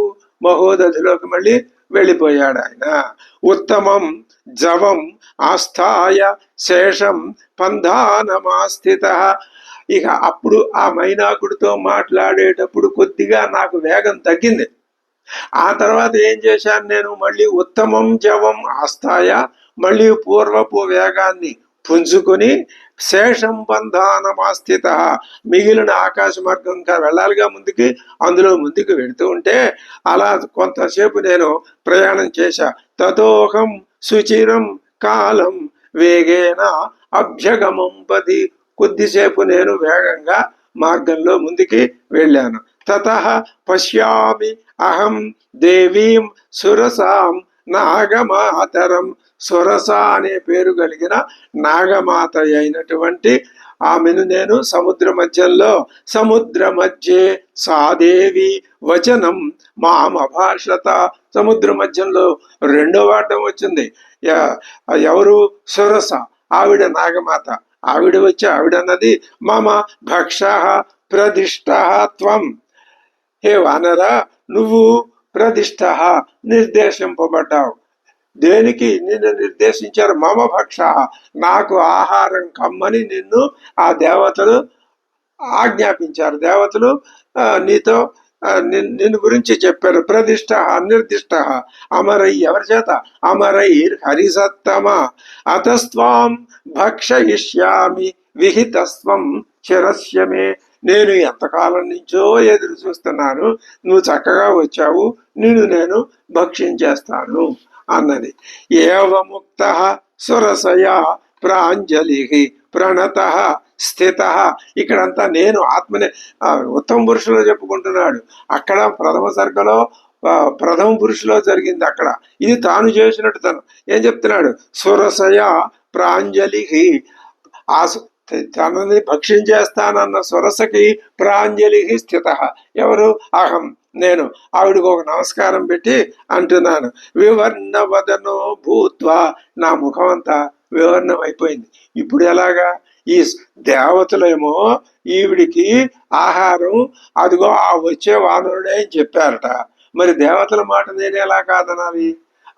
మహోదధిలోకి మళ్ళీ వెళ్ళిపోయాడు ఆయన. ఉత్తమం జవం ఆస్థాయ శేషం పంధానమాస్థిత. ఇక అప్పుడు ఆ మైనాకుడితో మాట్లాడేటప్పుడు కొద్దిగా నాకు వేగం తగ్గింది. ఆ తర్వాత ఏం చేశాను నేను? మళ్ళీ ఉత్తమం జవం ఆస్థాయ, మళ్ళీ పూర్వపు వేగాన్ని పుంజుకొని శేషం బంధానమాస్థిత, మిగిలిన ఆకాశ మార్గంగా వెళ్ళాలిగా ముందుకి, అందులో ముందుకు వెళుతూ ఉంటే అలా కొంతసేపు నేను ప్రయాణం చేశా. తతోహం సుచిరం కాలం వేగేన అభ్యగమం పది. కొద్దిసేపు నేను వేగంగా మార్గంలో ముందుకి వెళ్ళాను. తతః పశ్యామి అహం దేవీం సురసాం నాగమాతరం. సురస అనే పేరు కలిగిన నాగమాత అయినటువంటి ఆమెను నేను సముద్ర మధ్యంలో, సముద్ర మధ్యే సాదేవి వచనం మామభాషత. సముద్ర మధ్యంలో రెండో వాడడం వచ్చింది. ఎవరు? సురస, ఆవిడ నాగమాత. ఆవిడ వచ్చి ఆవిడన్నది మమ భక్ష ప్రదిష్ట త్వం. హే వానరా, నువ్వు ప్రదిష్ట నిర్దేశింపబడ్డావు. దేనికి నిన్ను నిర్దేశించారు? మమ భక్ష, నాకు ఆహారం కమ్మని నిన్ను ఆ దేవతలు ఆజ్ఞాపించారు. దేవతలు నీతో నిన్ను గురించి చెప్పారు. ప్రదిష్ట అనిర్దిష్ట అమరై, ఎవరి చేత? అమరై హరిసత్తమ అతస్వాం భక్షయిష్యామి విహితస్వం చిరస్యమే. నేను ఎంతకాలం నుంచో ఎదురు చూస్తున్నాను, నువ్వు చక్కగా వచ్చావు, నిన్ను నేను భక్షించేస్తాను అన్నది. ఏవముక్త సురసయ ప్రాంజలి ప్రణత స్థిత. ఇక్కడంతా నేను ఆత్మనే ఉత్తమ పురుషులో చెప్పుకుంటున్నాడు. అక్కడ ప్రథమ సర్గలో ప్రథమ పురుషులో జరిగింది. అక్కడ ఇది తాను చేసినట్టు తను ఏం చెప్తున్నాడు? సురసయ ప్రాంజలి. ఆ తనని భక్షించేస్తానన్న సురసకి ప్రాంజలి స్థిత. ఎవరు? అహం, నేను. ఆవిడకు ఒక నమస్కారం పెట్టి అంటున్నాను, వివర్ణవదనో భూత్వా. నా ముఖం అంతా వివర్ణం అయిపోయింది. ఇప్పుడు ఎలాగా? ఈ దేవతలేమో ఈవిడికి ఆహారం అదిగో ఆ వచ్చే వానరుడే అని చెప్పారట. మరి దేవతల మాట నేను ఎలా కాదనాలి?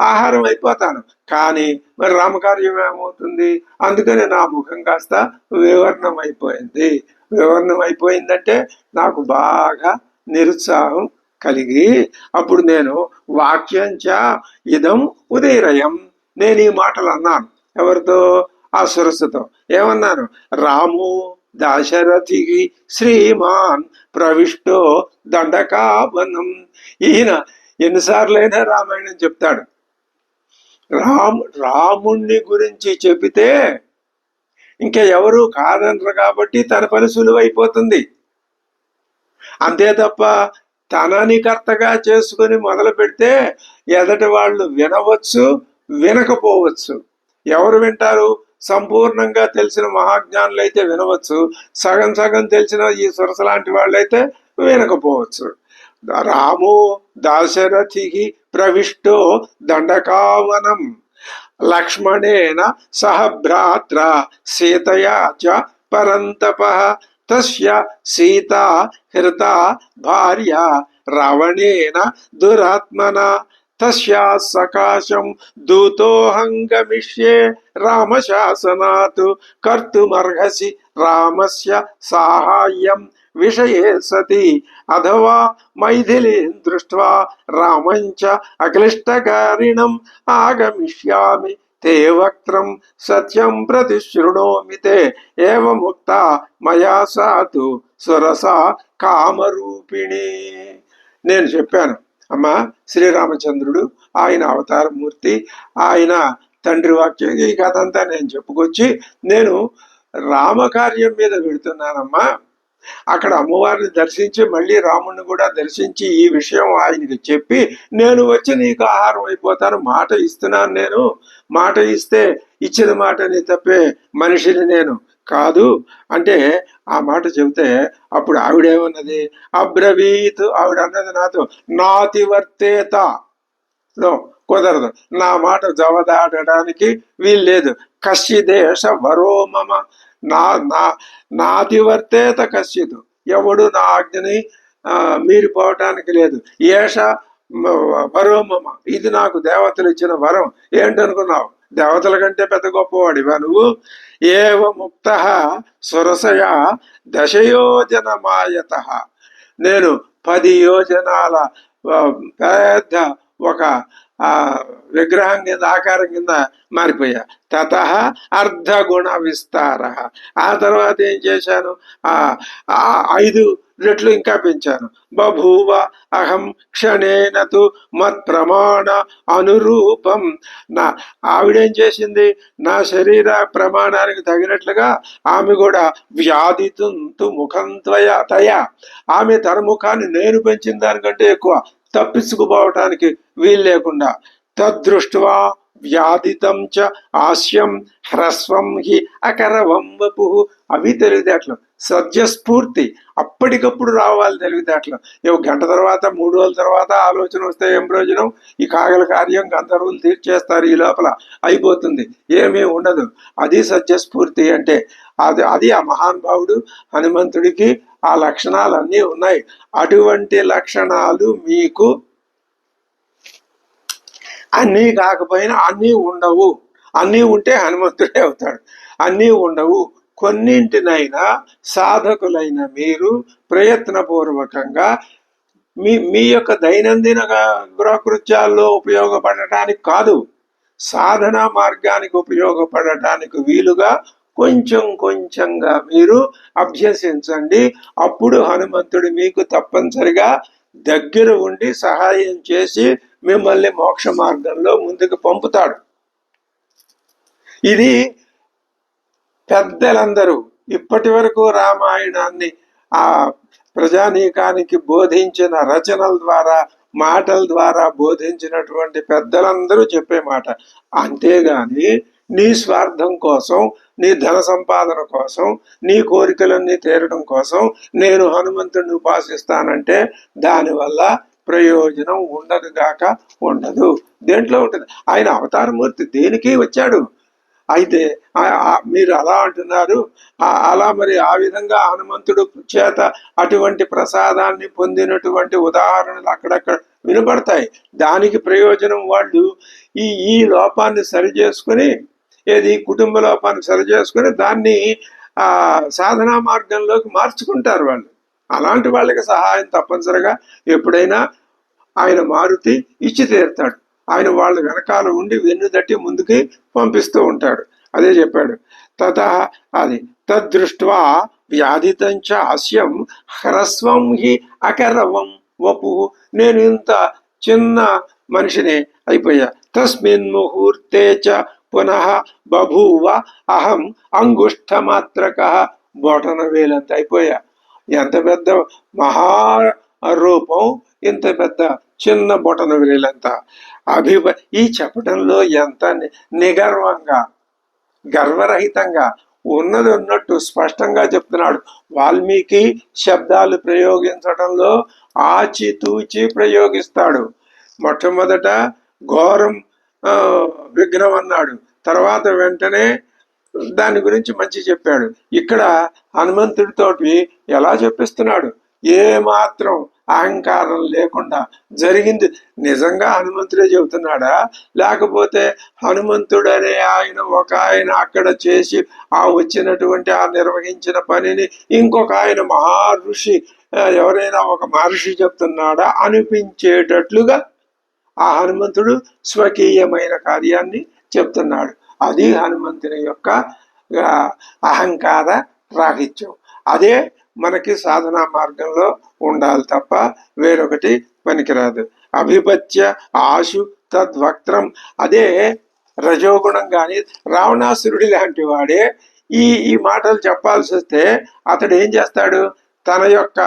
ఆహారం అయిపోతాను. కానీ మరి రామకార్యం ఏమవుతుంది? అందుకని నా ముఖం కాస్త వివర్ణం అయిపోయింది. వివర్ణం అయిపోయిందంటే నాకు బాగా నిరుత్సాహం కలిగి అప్పుడు నేను వాక్యంచ ఇదం ఉదయరయం, నేను ఈ మాటలు అన్నాను. ఎవరితో? ఆ సురస్సుతో. ఏమన్నాను? రాము దాశరథి శ్రీమాన్ ప్రవిష్టో దండకావనం. ఈయన ఎన్నిసార్లైనా రామాయణం చెప్తాడు. రాముణ్ణి గురించి చెబితే ఇంకా ఎవరు కాదనరు కాబట్టి తన పని సులువైపోతుంది. అంతే తప్ప తనని కర్తగా చేసుకుని మొదలు పెడితే ఎదటి వాళ్ళు వినవచ్చు, వినకపోవచ్చు. ఎవరు వింటారు? సంపూర్ణంగా తెలిసిన మహాజ్ఞానులు అయితే వినవచ్చు, సగం సగం తెలిసిన ఈ సురస లాంటి వాళ్ళైతే వినకపోవచ్చు. రామో దాశరథి ప్రవిష్టో దండకావనం లక్ష్మణేన సహ భ్రాత్ర సీతయా చ పరంతప. తస్య సీతా హృత భార్య రావణేన దురాత్మన. తస్యా సకాశం దూతోహం గమిష్యే రామశాసనాత్ కర్తుమర్హసి రామస్య సాహాయ్యం విషయే సతి అథవా మైథిలీం దృష్ట్వా రామంచ అక్లిష్టకారిణం ఆగమిష్యామి తే వక్త్రం సత్యం ప్రతి శృణోమి తే ఏవముక్త మయా సాతు సురస కామరూపిణి. నేను చెప్పాను, అమ్మా శ్రీరామచంద్రుడు ఆయన అవతారమూర్తి, ఆయన తండ్రి వాక్యం, ఈ కథ అంతా నేను చెప్పుకొచ్చి నేను రామకార్యం మీద పెడుతున్నానమ్మా. అక్కడ అమ్మవారిని దర్శించి మళ్ళీ రాముడిని కూడా దర్శించి ఈ విషయం ఆయనకి చెప్పి నేను వచ్చి నీకు ఆహారం అయిపోతాను, మాట ఇస్తున్నాను. నేను మాట ఇస్తే ఇచ్చిన మాటని తప్పే మనిషిని నేను కాదు అంటే ఆ మాట చెబితే అప్పుడు ఆవిడేమన్నది, అబ్రవీత్, ఆవిడ అన్నది నాతో, నాతి వర్తేత, నో కుదరదు, నా మాట జవదాడడానికి వీల్లేదు. కశ్చిదేశ వరో మమ, నా నా నాతి వర్తేత కశ్చిత్, ఎవడు నా ఆజ్ఞని మీరిపోవటానికి లేదు. ఏష వరో మమ, ఇది నాకు దేవతలు ఇచ్చిన వరం. ఏంటనుకున్నావు, దేవతల కంటే పెద్ద గొప్పవాడివా నువ్వు? ఏవ ముక్త సురసయ దశయోజనమాయత, నేను 10 యోజనాల పెద్ద ఒక విగ్రహం కింద ఆకారం కింద మారిపోయా. తత అర్ధగుణ విస్తార, ఆ తర్వాత ఏం చేశాను, 5 రెట్లు ఇంకా పెంచాను. బభూవ అహం క్షణేనతు మత్ ప్రమాణ అనురూపం, నా ఆవిడేం చేసింది, నా శరీర ప్రమాణానికి తగినట్లుగా ఆమె కూడా వ్యాధితుంతు ముఖం తయా, ఆమె తన ముఖాన్ని నేను పెంచిన దానికంటే ఎక్కువ తప్పించుకుపోవటానికి వీలు లేకుండా. తద్దృష్ట్వా వ్యాధితం చ ఆస్యం హ్రస్వం హి అకరవం వపు, అవి తెలివితేటలు, సద్యస్ఫూర్తి, అప్పటికప్పుడు రావాలి తెలివితేటలు. గంట తర్వాత 3 రోజుల తర్వాత ఆలోచన వస్తే ఏం ప్రయోజనం? ఈ కాగల కార్యం గంధర్వులు తీర్చేస్తారు, ఈ లోపల అయిపోతుంది, ఏమీ ఉండదు. అది సత్యస్ఫూర్తి అంటే. అది ఆ మహానుభావుడు హనుమంతుడికి ఆ లక్షణాలన్నీ ఉన్నాయి. అటువంటి లక్షణాలు మీకు అన్నీ కాకపోయినా అన్నీ ఉండవు. అన్నీ ఉంటే హనుమంతుడే అవుతాడు. అన్నీ ఉండవు. కొన్నింటినైనా సాధకులైన మీరు ప్రయత్నపూర్వకంగా మీ యొక్క దైనందిన గృహకృత్యాల్లో ఉపయోగపడటానికి కాదు, సాధనా మార్గానికి ఉపయోగపడటానికి వీలుగా కొంచెం కొంచెంగా మీరు అభ్యసించండి. అప్పుడు హనుమంతుడు మీకు తప్పనిసరిగా దగ్గర ఉండి సహాయం చేసి మిమ్మల్ని మోక్ష మార్గంలో ముందుకు పంపుతాడు. ఇది పెద్దలందరూ ఇప్పటి వరకు రామాయణాన్ని ఆ ప్రజానీకానికి బోధించిన రచనల ద్వారా, మాటల ద్వారా బోధించినటువంటి పెద్దలందరూ చెప్పే మాట. అంతేగాని నీ స్వార్థం కోసం, నీ ధన సంపాదన కోసం, నీ కోరికలన్నీ తీరడం కోసం నేను హనుమంతుడిని ఉపాసిస్తానంటే దానివల్ల ప్రయోజనం ఉండదు గాక ఉండదు. దేంట్లో ఉంటుంది? ఆయన అవతారమూర్తి దేనికి వచ్చాడు. అయితే మీరు అలా అంటున్నారు, అలా మరి ఆ విధంగా హనుమంతుడు చేత అటువంటి ప్రసాదాన్ని పొందినటువంటి ఉదాహరణలు అక్కడక్కడ వినపడతాయి. దానికి ప్రయోజనం వాళ్ళు ఈ లోపాన్ని సరి చేసుకుని, ఏది కుటుంబ లోపాన్ని సరి చేసుకుని దాన్ని సాధనా మార్గంలోకి మార్చుకుంటారు వాళ్ళు. అలాంటి వాళ్ళకి సహాయం తప్పనిసరిగా ఎప్పుడైనా ఆయన మారుతి ఇచ్చి తీరుతాడు. ఆయన వాళ్ళ వెనకాల ఉండి వెన్ను తట్టి ముందుకి పంపిస్తూ ఉంటాడు. అదే చెప్పాడు. అది తద్దృష్ట్వా వ్యాధితంచ హాస్యం హ్రస్వం హి అకరవం వపు, నేను ఇంత చిన్న మనిషిని అయిపోయా. తస్మిన్ ముహూర్తే చ పునః బభూవ అహం అంగుష్ఠమాత్రక, బొటన వేలంత అయిపోయా. ఎంత పెద్ద మహారూపం, ఇంత పెద్ద చిన్న బొటన వేలంత. ఈ చెప్పడంలో ఎంత నిగర్వంగా, గర్వరహితంగా, ఉన్నది ఉన్నట్టు స్పష్టంగా చెప్తున్నాడు. వాల్మీకి శబ్దాలు ప్రయోగించడంలో ఆచితూచి ప్రయోగిస్తాడు. మొట్టమొదట ఘోరం విఘ్నం అన్నాడు, తర్వాత వెంటనే దాని గురించి మంచి చెప్పాడు. ఇక్కడ హనుమంతుడితోటి ఎలా చెప్పిస్తున్నాడు, ఏ మాత్రం అహంకారం లేకుండా జరిగింది నిజంగా హనుమంతుడే చెబుతున్నాడా, లేకపోతే హనుమంతుడు అనే ఆయన అక్కడ చేసి ఆ వచ్చినటువంటి ఆ నిర్వహించిన పనిని ఇంకొక ఆయన మహా ఋషి ఎవరైనా ఒక మహర్షి చెప్తున్నాడా అనిపించేటట్లుగా ఆ హనుమంతుడు స్వకీయమైన కార్యాన్ని చెప్తున్నాడు. అది హనుమంతుని యొక్క అహంకార రాహిత్యం. అదే మనకి సాధనా మార్గంలో ఉండాలి తప్ప వేరొకటి పనికిరాదు. అభిపత్య ఆశు తద్వక్త్రం, అదే రజోగుణం. కానీ రావణాసురుడి లాంటి వాడే ఈ మాటలు చెప్పాల్సి వస్తే అతడు ఏం చేస్తాడు, తన యొక్క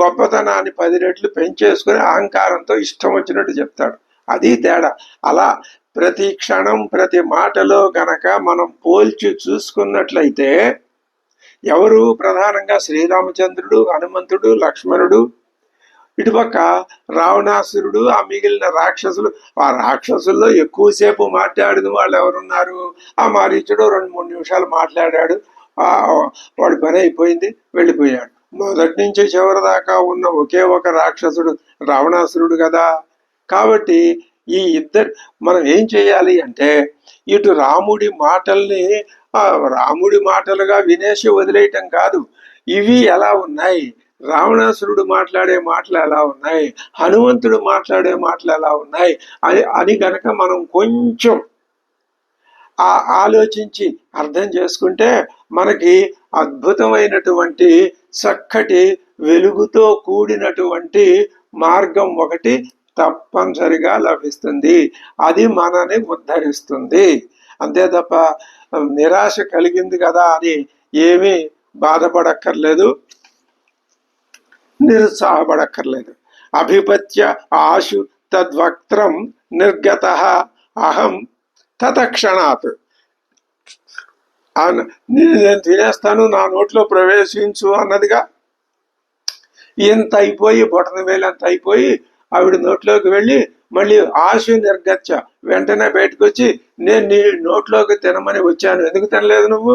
గొప్పతనాన్ని 10 రెట్లు పెంచేసుకుని అహంకారంతో ఇష్టం వచ్చినట్టు చెప్తాడు. అది తేడా. అలా ప్రతి క్షణం ప్రతి మాటలో గనక మనం పోల్చి చూసుకున్నట్లయితే ఎవరు ప్రధానంగా శ్రీరామచంద్రుడు, హనుమంతుడు, లక్ష్మణుడు, ఇటుపక్క రావణాసురుడు, ఆ మిగిలిన రాక్షసులు. ఆ రాక్షసుల్లో ఎక్కువసేపు మాట్లాడిన వాళ్ళు ఎవరున్నారు, ఆ మారీచుడు 2-3 నిమిషాలు మాట్లాడాడు, వాడి పని అయిపోయింది, వెళ్ళిపోయాడు. మొదటి నుంచి చివరి దాకా ఉన్న ఒకే ఒక రాక్షసుడు రావణాసురుడు కదా. కాబట్టి ఈ ఇద్దరు మనం ఏం చేయాలి అంటే, ఇటు రాముడి మాటల్ని రాముడి మాటలుగా వినేసి వదిలేయటం కాదు, ఇవి ఎలా ఉన్నాయి, రావణాసురుడు మాట్లాడే మాటలు ఎలా ఉన్నాయి, హనుమంతుడు మాట్లాడే మాటలు ఎలా ఉన్నాయి అని గనక మనం కొంచెం ఆలోచించి అర్థం చేసుకుంటే మనకి అద్భుతమైనటువంటి చక్కటి వెలుగుతో కూడినటువంటి మార్గం ఒకటి తప్పనిసరిగా లభిస్తుంది. అది మనని ఉద్ధరిస్తుంది. అంతే తప్ప నిరాశ కలిగింది కదా అని ఏమీ బాధపడక్కర్లేదు, నిరుత్సాహపడక్కర్లేదు. అభిపత్య ఆశు తద్వక్త్రం నిర్గత అహం తతక్షణాత్. నేను తినేస్తాను, నా నోట్లో ప్రవేశించు అన్నదిగా. ఇంత అయిపోయి బొటన వేలంత అయిపోయి ఆవిడ నోట్లోకి వెళ్ళి మళ్ళీ ఆశ నిర్గచ్చ, వెంటనే బయటకు వచ్చి నేను నీ నోట్లోకి తినమని వచ్చాను, ఎందుకు తినలేదు నువ్వు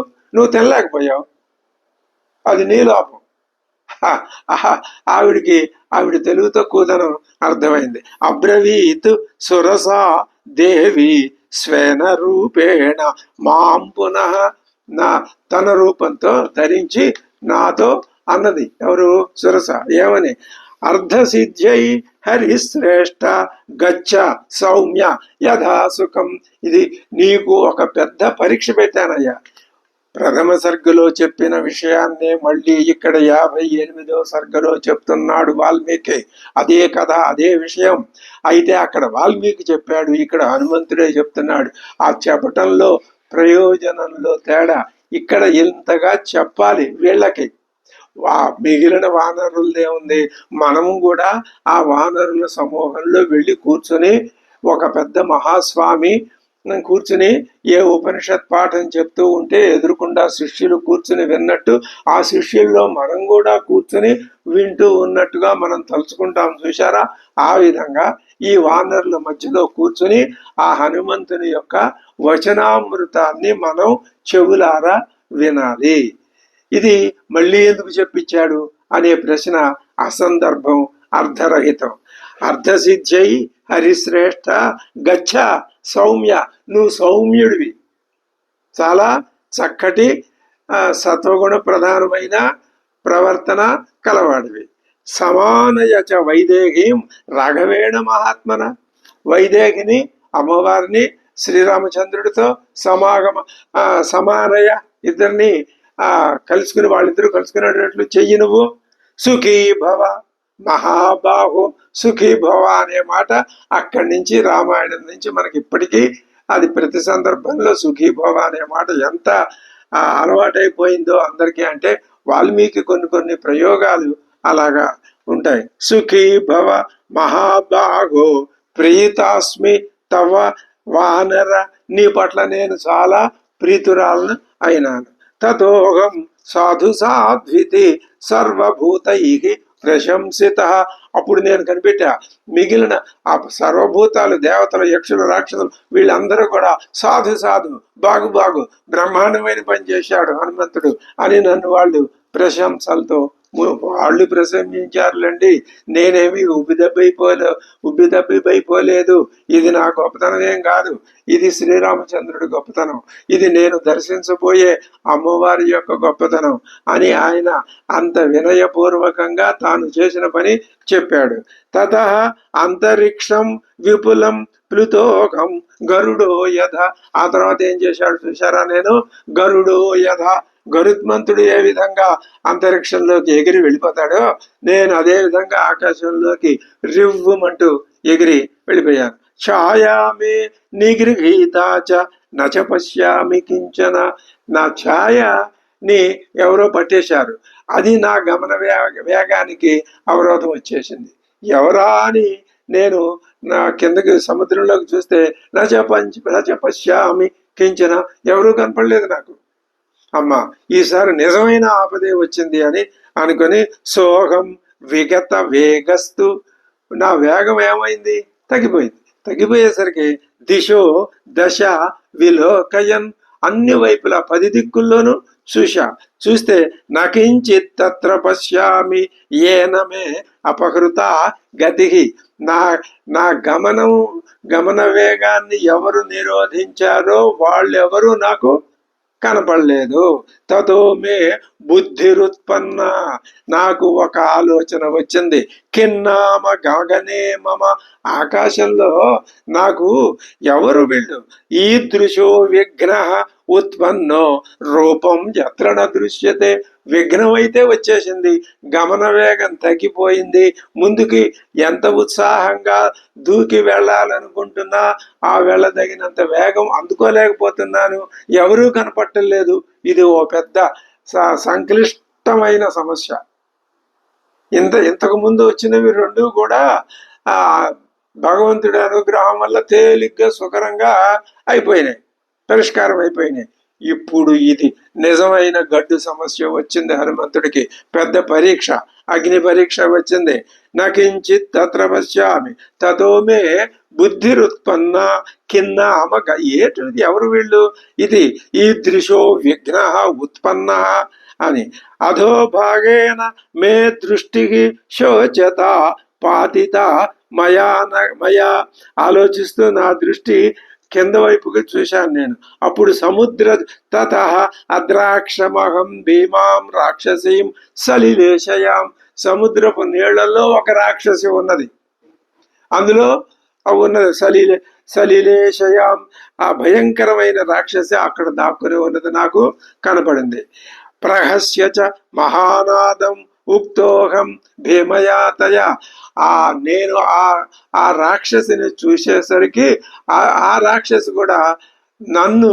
తినలేకపోయావు, అది నీ లోపం. ఆవిడ తెలుగు తక్కువదనం అర్థమైంది. అబ్రవీత్ సురసా దేవి స్వేన రూపేణ మాం పునః, తన రూపంతో ధరించి నాతో అన్నది. ఎవరు? సురస. ఏమని? అర్ధసిద్ధ్యై హరిశ్రేష్ఠ గచ్చ సౌమ్య యథా సుఖం. ఇది నీకు ఒక పెద్ద పరీక్ష పెట్టానయ్యా. ప్రథమ సర్గలో చెప్పిన విషయాన్నే మళ్ళీ ఇక్కడ 58వ సర్గలో చెప్తున్నాడు వాల్మీకి. అదే కథ, అదే విషయం. అయితే అక్కడ వాల్మీకి చెప్పాడు, ఇక్కడ హనుమంతుడే చెప్తున్నాడు. ఆ చెప్పటంలో ప్రయోజనంలో తేడా. ఇక్కడ ఇంతగా చెప్పాలి వీళ్ళకి. మిగిలిన వానరులదే ఉంది. మనము కూడా ఆ వానరుల సమూహంలో వెళ్ళి కూర్చొని ఒక పెద్ద మహాస్వామి కూర్చుని ఏ ఉపనిషత్ పాఠం చెప్తూ ఉంటే ఎదురుకుండా శిష్యులు కూర్చుని విన్నట్టు ఆ శిష్యుల్లో మనం కూడా కూర్చుని వింటూ ఉన్నట్టుగా మనం తలుచుకుంటాం. చూశారా? ఆ విధంగా ఈ వానరుల మధ్యలో కూర్చుని ఆ హనుమంతుని యొక్క వచనామృతాన్ని మనం చెవులారా వినాలి. ఇది మళ్ళీ ఎందుకు చెప్పించాడు అనే ప్రశ్న అసందర్భం, అర్ధరహితం. అర్ధసిద్ధ్యై హరిశ్రేష్ఠ గచ్చ సౌమ్య, నువ్వు సౌమ్యుడివి, చాలా చక్కటి సత్వగుణ ప్రధానమైన ప్రవర్తన కలవాడివి. సమానయచ వైదేహీం రాఘవేణ మహాత్మన. వైదేహిని అమ్మవారిని శ్రీరామచంద్రుడితో సమానయ, ఇద్దరిని కలుసుకుని వాళ్ళిద్దరూ కలుసుకునేటట్లు చెయ్యి నువ్వు. సుఖీ భవ మహాబాహు. సుఖీ భవ అనే మాట అక్కడి నుంచి రామాయణం నుంచి మనకి ఇప్పటికీ అది ప్రతి సందర్భంలో సుఖీ భవ అనే మాట ఎంత అలవాటైపోయిందో అందరికీ. అంటే వాల్మీకి కొన్ని ప్రయోగాలు అలాగా ఉంటాయి. సుఖీ భవ మహాబాహో ప్రీతాస్మి తవ వానర, నీ పట్ల నేను చాలా ప్రీతురాలను అయినాను. తతోహం సాధు సాధ్వితి సర్వభూతై ప్రశంసిత. అప్పుడు నేను కనిపెట్టా, మిగిలిన ఆ సర్వభూతాలు, దేవతలు, యక్షులు, రాక్షసులు వీళ్ళందరూ కూడా సాధు బాగు బ్రహ్మాండమైన పని చేశాడు హనుమంతుడు అని నన్ను వాళ్ళు ప్రశంసలతో వాళ్ళు ప్రశంసించారులేండి, నేనేమి ఉబ్బిదబ్బిపోలేదు. ఇది నా గొప్పతనం ఏం కాదు, ఇది శ్రీరామచంద్రుడి గొప్పతనం, ఇది నేను దర్శించబోయే అమ్మవారి యొక్క గొప్పతనం అని ఆయన అంత వినయపూర్వకంగా తాను చేసిన పని చెప్పాడు. తత అంతరిక్షం విపులం ప్లుతోకం గరుడో యథ. ఆ తర్వాత ఏం చేశాడు చూశారా? నేను గరుడో యథ, గరుత్మంతుడు ఏ విధంగా అంతరిక్షంలోకి ఎగిరి వెళ్ళిపోతాడో నేను అదే విధంగా ఆకాశంలోకి రివ్వుమంటూ ఎగిరి వెళ్ళిపోయాను. ఛాయామే నిగృహీతాచ నచ పశ్యామి కించన. నా ఛాయని ఎవరో పట్టేశారు, అది నా గమన వేగానికి అవరోధం వచ్చేసింది. ఎవరా అని నేను నా కిందకి సముద్రంలోకి చూస్తే నచ పశ్యామి కించన, ఎవరూ కనపడలేదు నాకు. అమ్మ, ఈసారి నిజమైన ఆపదే వచ్చింది అని అనుకుని సోహం విగత వేగస్తు, నా వేగం ఏమైంది? తగ్గిపోయింది. తగ్గిపోయేసరికి దిశో దశ విలోకయన్, అన్ని వైపులా 10 దిక్కుల్లోనూ చూస్తే నకించిత్ తత్ర పశ్యామి ఏనమే అపహృత గతి. నా గమన వేగాన్ని ఎవరు నిరోధించారో వాళ్ళెవరూ నాకు కనపడలేదు. తతో మే బుద్ధిరుత్పన్న, నాకు ఒక ఆలోచన వచ్చింది. కిన్నామ గగనే మమ, ఆకాశంలో నాకు ఎవరు వీళ్ళు? ఈదృశో విఘ్నః ఉత్పన్నో రూపం ఎత్ర న దృశ్యతే. విఘ్నం అయితే వచ్చేసింది, గమన వేగం తగ్గిపోయింది. ముందుకి ఎంత ఉత్సాహంగా దూకి వెళ్ళాలనుకుంటున్నా ఆ వెళ్ళదగినంత వేగం అందుకోలేకపోతున్నాను, ఎవరూ కనపట్టలేదు. ఇది ఓ పెద్ద సంక్లిష్టమైన సమస్య. ఇంతకు ముందు వచ్చినవి రెండు కూడా ఆ భగవంతుడి అనుగ్రహం వల్ల తేలిగ్గా సుకరంగా అయిపోయినాయి, పరిష్కారం అయిపోయినాయి. ఇప్పుడు ఇది నిజమైన గడ్డు సమస్య వచ్చింది హనుమంతుడికి. పెద్ద పరీక్ష, అగ్ని పరీక్ష వచ్చింది. నకించిత్ తత్ర పశ్యామి తతో మే బుద్ధిరుత్పన్న కిన్నామ, ఏటిది ఎవరు వీళ్ళు? ఇది ఈదృశో విఘ్న ఉత్పన్న అని. అధోభాగేన మే దృష్టి శోచత పాతిత మయా, ఆలోచిస్తూ నా దృష్టి కింద వైపుకి చూశాను నేను. అప్పుడు సముద్ర తత అద్రాక్షమహం భీమాం రాక్షసీం సలిలేశయాం, సముద్రపు నీళ్లలో ఒక రాక్షసి ఉన్నది, అందులో ఉన్నది సలిలేశయాం, ఆ భయంకరమైన రాక్షసి అక్కడ దాక్కుని ఉన్నది నాకు కనపడింది. ప్రహస్యచ మహానాదం ఉక్తోహం భీమయాతయ, నేను ఆ రాక్షసిని చూసేసరికి ఆ రాక్షసి కూడా నన్ను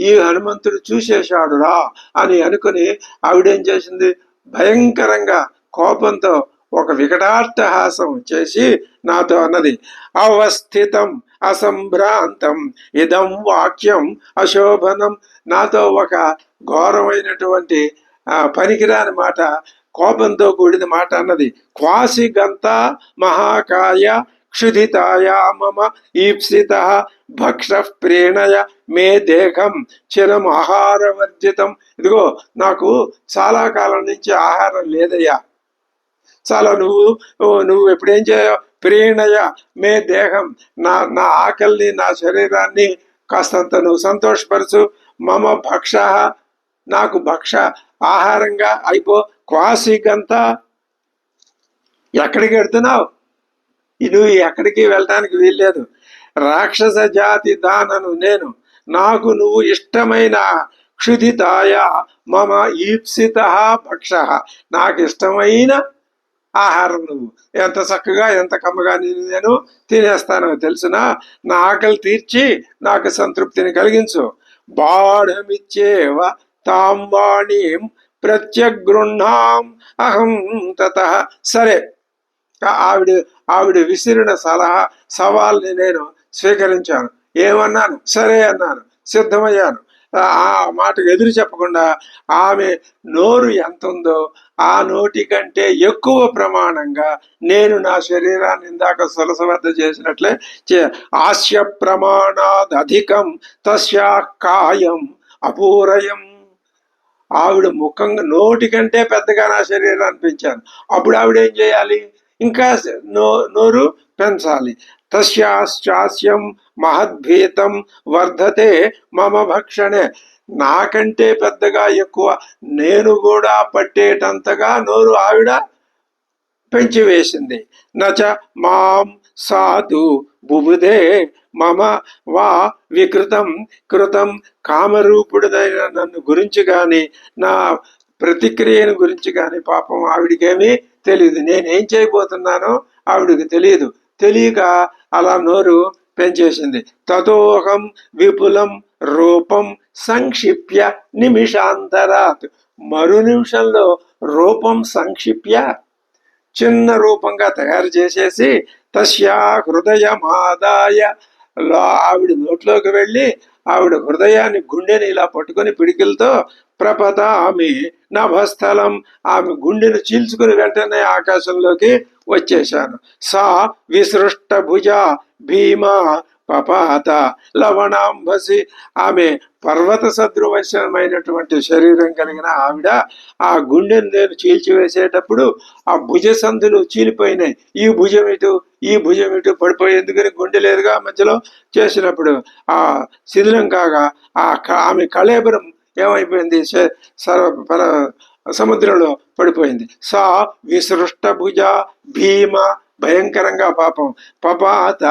ఈ హనుమంతుడు చూసేశాడురా అని అనుకుని ఆవిడేం చేసింది? భయంకరంగా కోపంతో ఒక వికటాట్టహాసం చేసి నాతో అన్నది, అవస్థితం అసంభ్రాంతం ఇదం వాక్యం అశోభనం. నాతో ఒక ఘోరమైనటువంటి పనికిరాని మాట, కోపంతో కూడిన మాట అన్నది. క్వాసి గంత మహాకాయ క్షుధితాయ మమ ఈప్సిత భక్ష ప్రేణయ మే దేహం చిరం ఆహారవర్జితం. ఇదిగో నాకు చాలా కాలం నుంచి ఆహారం లేదయ్యా, చాలా నువ్వు ఎప్పుడేం చేయవు? ప్రేణయ మే దేహం, నా ఆకలిని, నా శరీరాన్ని కాస్తంత నువ్వు సంతోషపరచు. మమ భక్ష, నాకు భక్ష ఆహారంగా అయిపో. క్వాసికంతా, ఎక్కడికి వెళ్తున్నావు? నువ్వు ఎక్కడికి వెళ్ళడానికి వీల్లేదు. రాక్షస జాతి దానను నేను, నాకు నువ్వు ఇష్టమైన క్షుధితాయ మమ ఈప్సిత భక్ష, నాకు ఇష్టమైన ఆహారం నువ్వు, ఎంత చక్కగా ఎంత కమ్మగా నేను తినేస్తానో తెలుసునా. నా ఆకలి తీర్చి నాకు సంతృప్తిని కలిగించు. బాఢమిచ్చేవ తాంబాణీం ప్రత్యగృహ్ణాం అహం తత. సరే, ఆవిడ విసిరిన సవాల్ని నేను స్వీకరించాను. ఏమన్నాను? సరే అన్నాను, సిద్ధమయ్యాను. ఆ మాటకు ఎదురు చెప్పకుండా ఆమె నోరు ఎంత ఉందో ఆ నోటి కంటే ఎక్కువ ప్రమాణంగా నేను నా శరీరాన్ని ఇందాక సులసవద్ద చేసినట్లే ఆస్య ప్రమాణాద్ అధికం తస్యా కాయం అపూరయం. ఆవిడ ముఖంగా నోటికంటే పెద్దగా నా శరీరాన్ని పెంచాను. అప్పుడు ఆవిడ ఏం చేయాలి? ఇంకా నోరు పెంచాలి. తస్యాశ్చాస్యం మహద్భీతం వర్ధతే మమ భక్షణే. నాకంటే పెద్దగా ఎక్కువ నేను కూడా పట్టేటంతగా నోరు ఆవిడ పెంచివేసింది. నచ మాం సాతు బుబుధే మమ వా వికృతం కృతం. కామరూపుడుదైన నన్ను గురించి కానీ నా ప్రతిక్రియను గురించి కానీ పాపం ఆవిడికేమీ తెలియదు. నేనేం చేయబోతున్నానో ఆవిడికి తెలియదు. తెలియక అలా నోరు పెంచేసింది. తతోహం విపులం రూపం సంక్షిప్య నిమిషాంతరాత్. మరు నిమిషంలో రూపం సంక్షిప్య చిన్న రూపంగా తయారు చేసేసి తస్యా హృదయమాదాయ ఆవిడ నోట్లోకి వెళ్ళి ఆవిడ హృదయాన్ని గుండెని ఇలా పట్టుకొని పిడికిలతో ప్రపదామి నభస్థలం. ఆమె గుండెను చీల్చుకుని వెంటనే ఆకాశంలోకి వచ్చేశాను. సా విసృష్ట భుజ భీమా పపాత లవణాంబసి. ఆమె పర్వత సదృశ్యమైనటువంటి శరీరం కలిగిన ఆవిడ ఆ గుండెను నేను చీల్చివేసేటప్పుడు ఆ భుజ సందులు చీలిపోయినాయి. ఈ భుజం ఇటు ఈ భుజం ఇటు పడిపోయి, ఎందుకని గుండె లేదుగా మధ్యలో చేసినప్పుడు ఆ శిథిలం కాగా ఆమె కళేబరం ఏమైపోయింది? సముద్రంలో పడిపోయింది. సా విసృష్ట భుజ భీమ, భయంకరంగా పాపం పపాత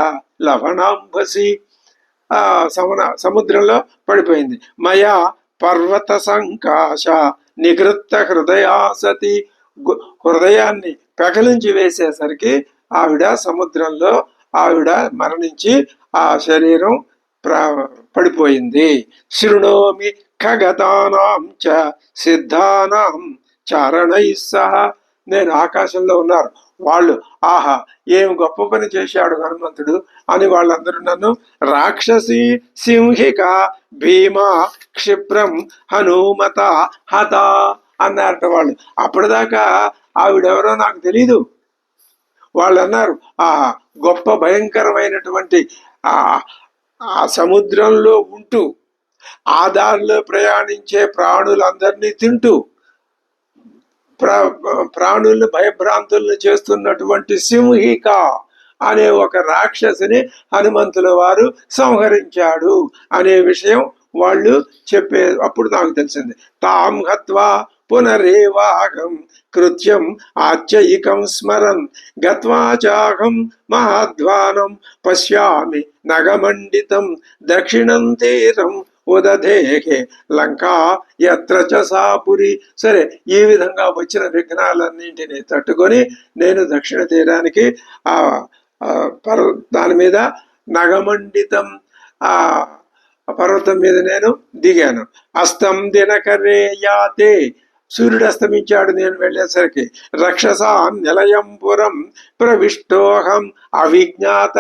లవణాంబసి, సముద్రంలో పడిపోయింది. మయా పర్వత సంకాశ నిగృత్త హృదయాసతి. హృదయాన్ని పెకలించి వేసేసరికి ఆవిడ సముద్రంలో ఆవిడ మరణించి ఆ శరీరం పడిపోయింది. శృణోమి ఖగతానాం చ సిద్ధానాం చారణై సహా. నేను ఆకాశంలో ఉన్నారు వాళ్ళు, ఆహా ఏం గొప్ప పని చేశాడు హనుమంతుడు అని వాళ్ళందరూ నన్ను రాక్షసి సింహిక భీమా క్షిప్రం హనుమత హత అన్నారట వాళ్ళు. అప్పటిదాకా ఆవిడెవరో నాకు తెలీదు. వాళ్ళు అన్నారు, ఆ గొప్ప భయంకరమైనటువంటి ఆ సముద్రంలో ఉంటూ ఆ దారిలో ప్రయాణించే ప్రాణులందరినీ తింటూ ప్రాణుల్ని భయభ్రాంతుల్ని చేస్తున్నటువంటి సింహిక అనే ఒక రాక్షసిని హనుమంతుల వారు సంహరించాడు అనే విషయం వాళ్ళు చెప్పే అప్పుడు నాకు తెలిసింది. తాం హత్వా పునరేవాహం కృత్యం ఆచ్యయికం స్మరన్ గత్వా చాహం మహాధ్వానం పశ్యామి నగమండితం దక్షిణం తీరం ఉదధేహే లంకా యత్ర చ సాపురి. సరే, ఈ విధంగా వచ్చిన విఘ్నాలన్నింటినీ తట్టుకొని నేను దక్షిణ తీరానికి దాని మీద నగమండితం ఆ పర్వతం మీద నేను దిగాను. అస్తం దినకరే యాతే. సూర్యుడు అస్తమించాడు నేను వెళ్ళేసరికి. రక్షసా నిలయంపురం ప్రవిష్టోహం అవిజ్ఞాత.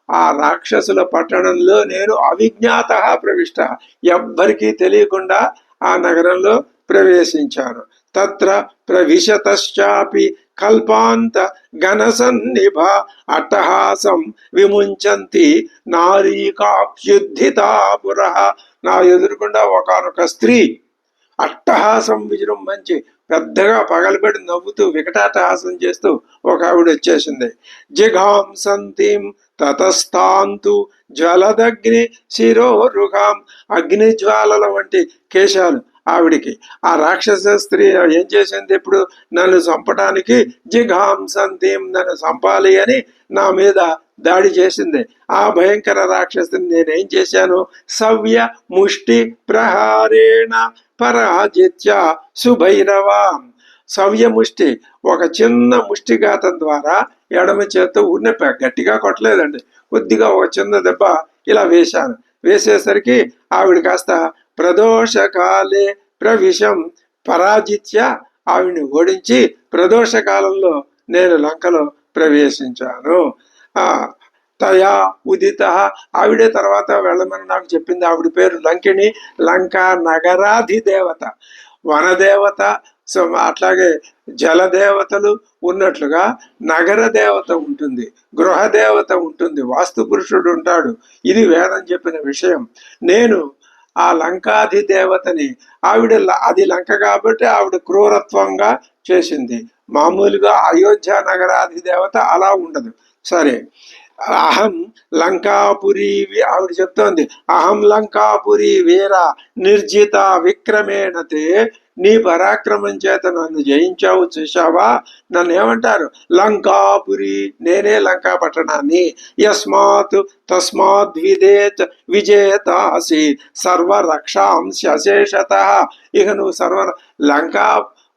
ఆ రాక్షసుల పట్టణంలో నేను అవిజ్ఞాత ప్రవిష్ట, ఎవ్వరికీ తెలియకుండా ఆ నగరంలో ప్రవేశించాను. తత్ర ప్రవిశతశ్చాపి కల్పాంత ఘనసన్నిభ అట్టహాసం విముంచంతి నారీకాప్యుద్ధితాపుర. నా ఎదురుకుండా ఒకానొక స్త్రీ అట్టహాసం విజృంభించి పెద్దగా పగలబడి నవ్వుతూ వికటాటహాసం చేస్తూ ఒక ఆవిడ వచ్చేసింది. జిఘాంసంతిం తతస్థాంతు జ్వలదగ్ని శిరోరుహాం. అగ్ని జ్వాలల వంటి కేశాలు ఆవిడికి. ఆ రాక్షస స్త్రీ ఏం చేసింది? ఇప్పుడు నన్ను చంపడానికి జిఘాంసంతిం, నన్ను చంపాలి అని నా మీద దాడి చేసింది. ఆ భయంకర రాక్షసుని నేనేం చేశాను? సవ్య ముష్టి ప్రహారేణ పరాజిత్య సుభైరవాం. సవ్యముష్టి, ఒక చిన్న ముష్టిఘాతం ద్వారా ఎడమ చేత్తో గట్టిగా కొట్టలేదండి, కొద్దిగా ఒక చిన్న దెబ్బ ఇలా వేశాను. వేసేసరికి ఆవిడ కాస్త ప్రదోషకాలే ప్రవిశం పరాజిత్య, ఆవిడ్ని ఓడించి ప్రదోషకాలంలో నేను లంకలో ప్రవేశించాను. తయా ఉదిత. ఆవిడే తర్వాత వెళ్ళమని నాకు చెప్పింది. ఆవిడ పేరు లంకిణి, లంకా నగరాధిదేవత, వనదేవత. సో అట్లాగే జలదేవతలు ఉన్నట్లుగా నగర దేవత ఉంటుంది, గృహదేవత ఉంటుంది, వాస్తు పురుషుడు ఉంటాడు. ఇది వేదం చెప్పిన విషయం. నేను ఆ లంకాధి దేవతని ఆవిడ అది లంక కాబట్టి ఆవిడ క్రూరత్వంగా చేసింది. మామూలుగా అయోధ్య నగరాధి దేవత అలా ఉండదు. సరే, అహం లంకాపురి, ఆవిడ చెప్తోంది, అహం లంకాపురి వీర నిర్జిత విక్రమేణతే, నీ పరాక్రమం చేత నన్ను జయించావు చూశావా. నన్ను ఏమంటారు? లంకాపురి, నేనే లంకా పట్టణాన్ని. యస్మాత్ తస్మాత్ విదేత్ విజేతాసి సర్వరక్షాంశ అశేషత. ఇక నువ్వు లంకా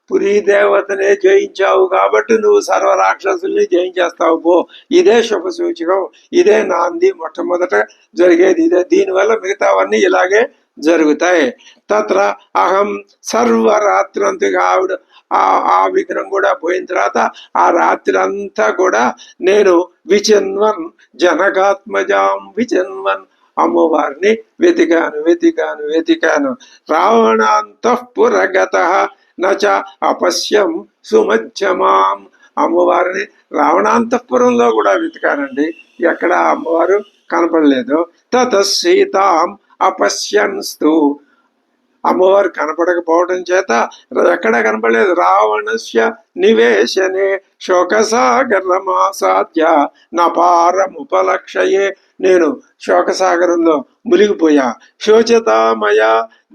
పురీ దేవతనే జయించావు కాబట్టి నువ్వు సర్వరాక్షసుల్ని జయించేస్తావు పో. ఇదే శుభ సూచకం, ఇదే నాంది, మొట్టమొదట జరిగేది ఇదే. దీనివల్ల మిగతావన్నీ ఇలాగే జరుగుతాయి. తత్ర అహం సర్వరాత్రంతిగా ఆవిడ ఆ విఘ్నం కూడా పోయిన తర్వాత ఆ రాత్రి అంతా కూడా నేను విచిన్వన్ జనకాత్మజాం విచిన్వన్, అమ్మవారిని వెతికాను. రావణాంతఃపురగత నచ అపశ్యం సుమధ్యమాం, అమ్మవారిని రావణాంతఃపురంలో కూడా వెతికానండి, ఎక్కడ అమ్మవారు కనపడలేదు. తత సీతాం అపశ్యన్స్తు, అమ్మవారు కనపడకపోవడం చేత ఎక్కడ కనపడలేదు. రావణస్య నివేశనే శోకసాగరమాసాధ్య నపారముపలక్షయే, నేను శోకసాగరంలో మునిగిపోయా. శోచతామయా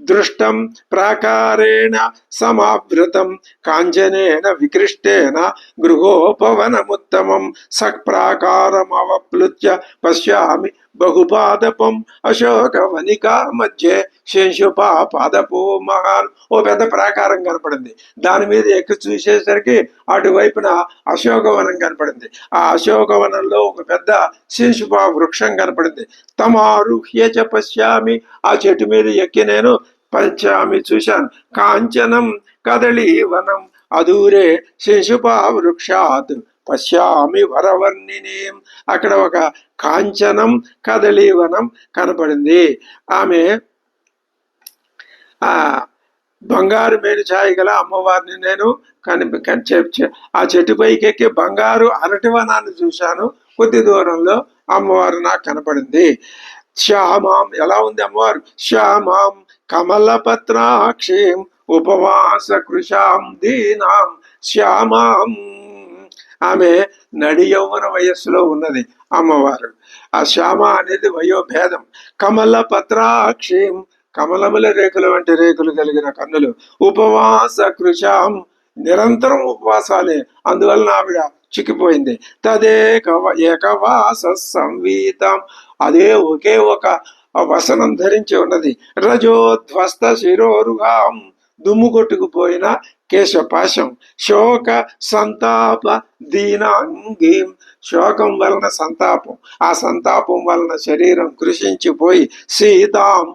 దృష్టం ప్రాకారేణ సమావృతం కాంచనేన వికృష్టేన గృహోపవనముత్తమం సక్ప్రాకారమవప్లుత్య పశ్యామి బహుపాదపం అశోకవనికా మధ్య శేషుపా పాదపో మహాన్. ఓ పెద్ద ప్రాకారం కనపడింది, దాని మీద ఎక్కి చూసేసరికి అటువైపున అశోకవనం కనపడింది. ఆ అశోకవనంలో ఒక పెద్ద శేషుపా వృక్షం కనపడింది. తమారుహ్య చ పశ్యామి, ఆ చెట్టు మీద ఎక్కి నేను పంచామి చూశాను. కాంచనం కదళీవనం అదూరే శేషుపా వృక్షాత్ పశ్యామి వరవర్ణినీం, అక్కడ ఒక కాంచనం కదళీవనం కనపడింది. ఆమె ఆ బంగారు మేలుఛాయ గల అమ్మవారిని నేను ఆ చెట్టు పైకి ఎక్కి బంగారు అరటివనాన్ని చూశాను. కొద్ది దూరంలో అమ్మవారు నాకు కనపడింది. శ్యామాం, ఎలా ఉంది అమ్మవారు? శ్యామాం కమలపత్రాక్షీం ఉపవాస కృషాం దీనాం శ్యామాం, ఆమె నడి యౌవన వయస్సులో ఉన్నది అమ్మవారు. ఆ శ్యామ అనేది వయోభేదం. కమల పత్రాక్షీం, కమలముల రేకుల వంటి రేకులు కలిగిన కన్నులు. ఉపవాస కృషాం, నిరంతరం ఉపవాసాలే, అందువలన ఆవిడ చిక్కిపోయింది. ఏకవాస సంవీతం, అదే ఒకే ఒక వసనం ధరించి ఉన్నది. రజోధ్వస్త శిరోరుగాం, దుమ్ము కొట్టుకుపోయిన కేశపాశం. శోక సంతాప దీనాంగీం, శోకం వలన సంతాపం, ఆ సంతాపం వలన శరీరం కృషించిపోయి సీతాం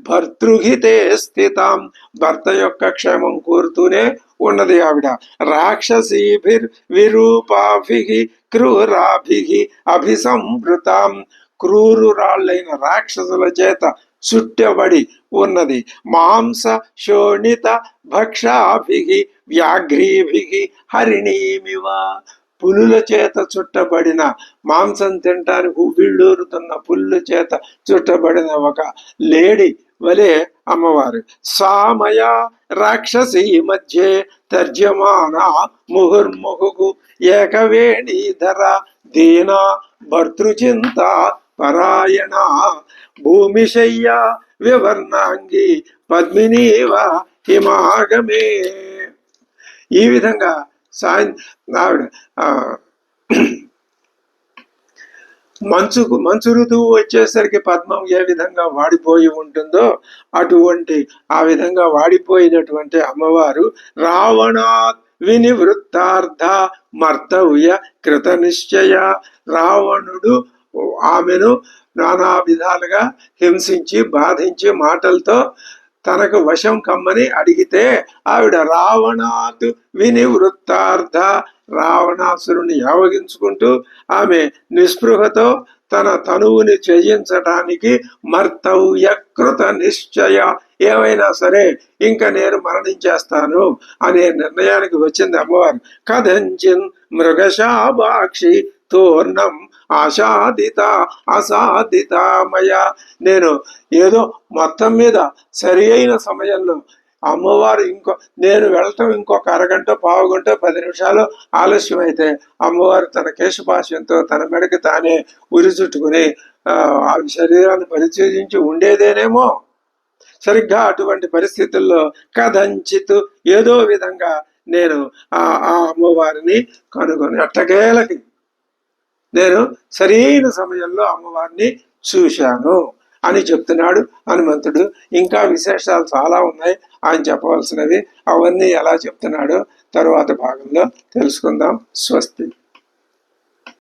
భర్తృహితే స్థితాం, భర్త యొక్క క్షేమం కోరుతూనే ఉన్నది ఆవిడ. రాక్షసీభిర్ విరూపాభిహి క్రూరాభిహి అభిసంవృతాం, క్రూరురాళ్ళైన రాక్షసుల చేత చుట్టబడి ఉన్నది. మాంస శోణిత భక్షాభిహి వ్యాఘ్రీభిహి హరిణీమివ, పులుల చేత చుట్టబడిన, మాంసం తినటానికి ఉవ్విళ్ళూరుతున్న పుల్లు చేత చుట్టబడిన ఒక లేడి వలె అమ్మవారు. సామయ రాక్షసీ మధ్యే తర్జమాన ముహుర్ముహు ఏకవేణీధర దీన భర్తృచింత పరాయణ భూమిశయ్య వివర్ణాంగి పద్మినీవ హిమాగమే. ఈ విధంగా ఆవిడ మంచు ఋతువు వచ్చేసరికి పద్మం ఏ విధంగా వాడిపోయి ఉంటుందో అటువంటి ఆ విధంగా వాడిపోయినటువంటి అమ్మవారు రావణాత్ వినివృత్తార్థ మర్తవ్య కృత నిశ్చయ, రావణుడు ఆమెను నానా విధాలుగా హింసించి బాధించి మాటలతో తనకు వశం కమ్మని అడిగితే ఆవిడ రావణాత్ వినివృత్తార్థ, రావణాసురుని యావగించుకుంటూ ఆమె నిస్పృహతో తన తనువుని త్యజించటానికి మర్తవ్యకృత నిశ్చయ, ఏమైనా సరే ఇంకా నేను మరణించేస్తాను అనే నిర్ణయానికి వచ్చింది అమ్మవారు. కథంచిన్ మృగశాభాక్షి తోర్ణం ఆశాదిత అసాధితమయ. నేను ఏదో మొత్తం మీద సరి అయిన సమయంలో అమ్మవారు నేను వెళ్ళటం ఇంకొక అరగంట, పావుగంట, 10 నిమిషాలు ఆలస్యం అయితే అమ్మవారు తన కేశపాశంతో తన మెడకి తానే ఉరి చుట్టుకుని ఆ శరీరాన్ని పరిచయించి ఉండేదేనేమో. సరిగ్గా అటువంటి పరిస్థితుల్లో కథంచిత్ ఏదో విధంగా నేను ఆ అమ్మవారిని కనుగొని అట్టకేలకి నేను సరైన సమయంలో అమ్మవారిని చూశాను అని చెప్తున్నాడు హనుమంతుడు. ఇంకా విశేషాలు చాలా ఉన్నాయి ఆయన చెప్పవలసినవి. అవన్నీ ఎలా చెప్తున్నాడో తరువాత భాగంలో తెలుసుకుందాం. స్వస్తి.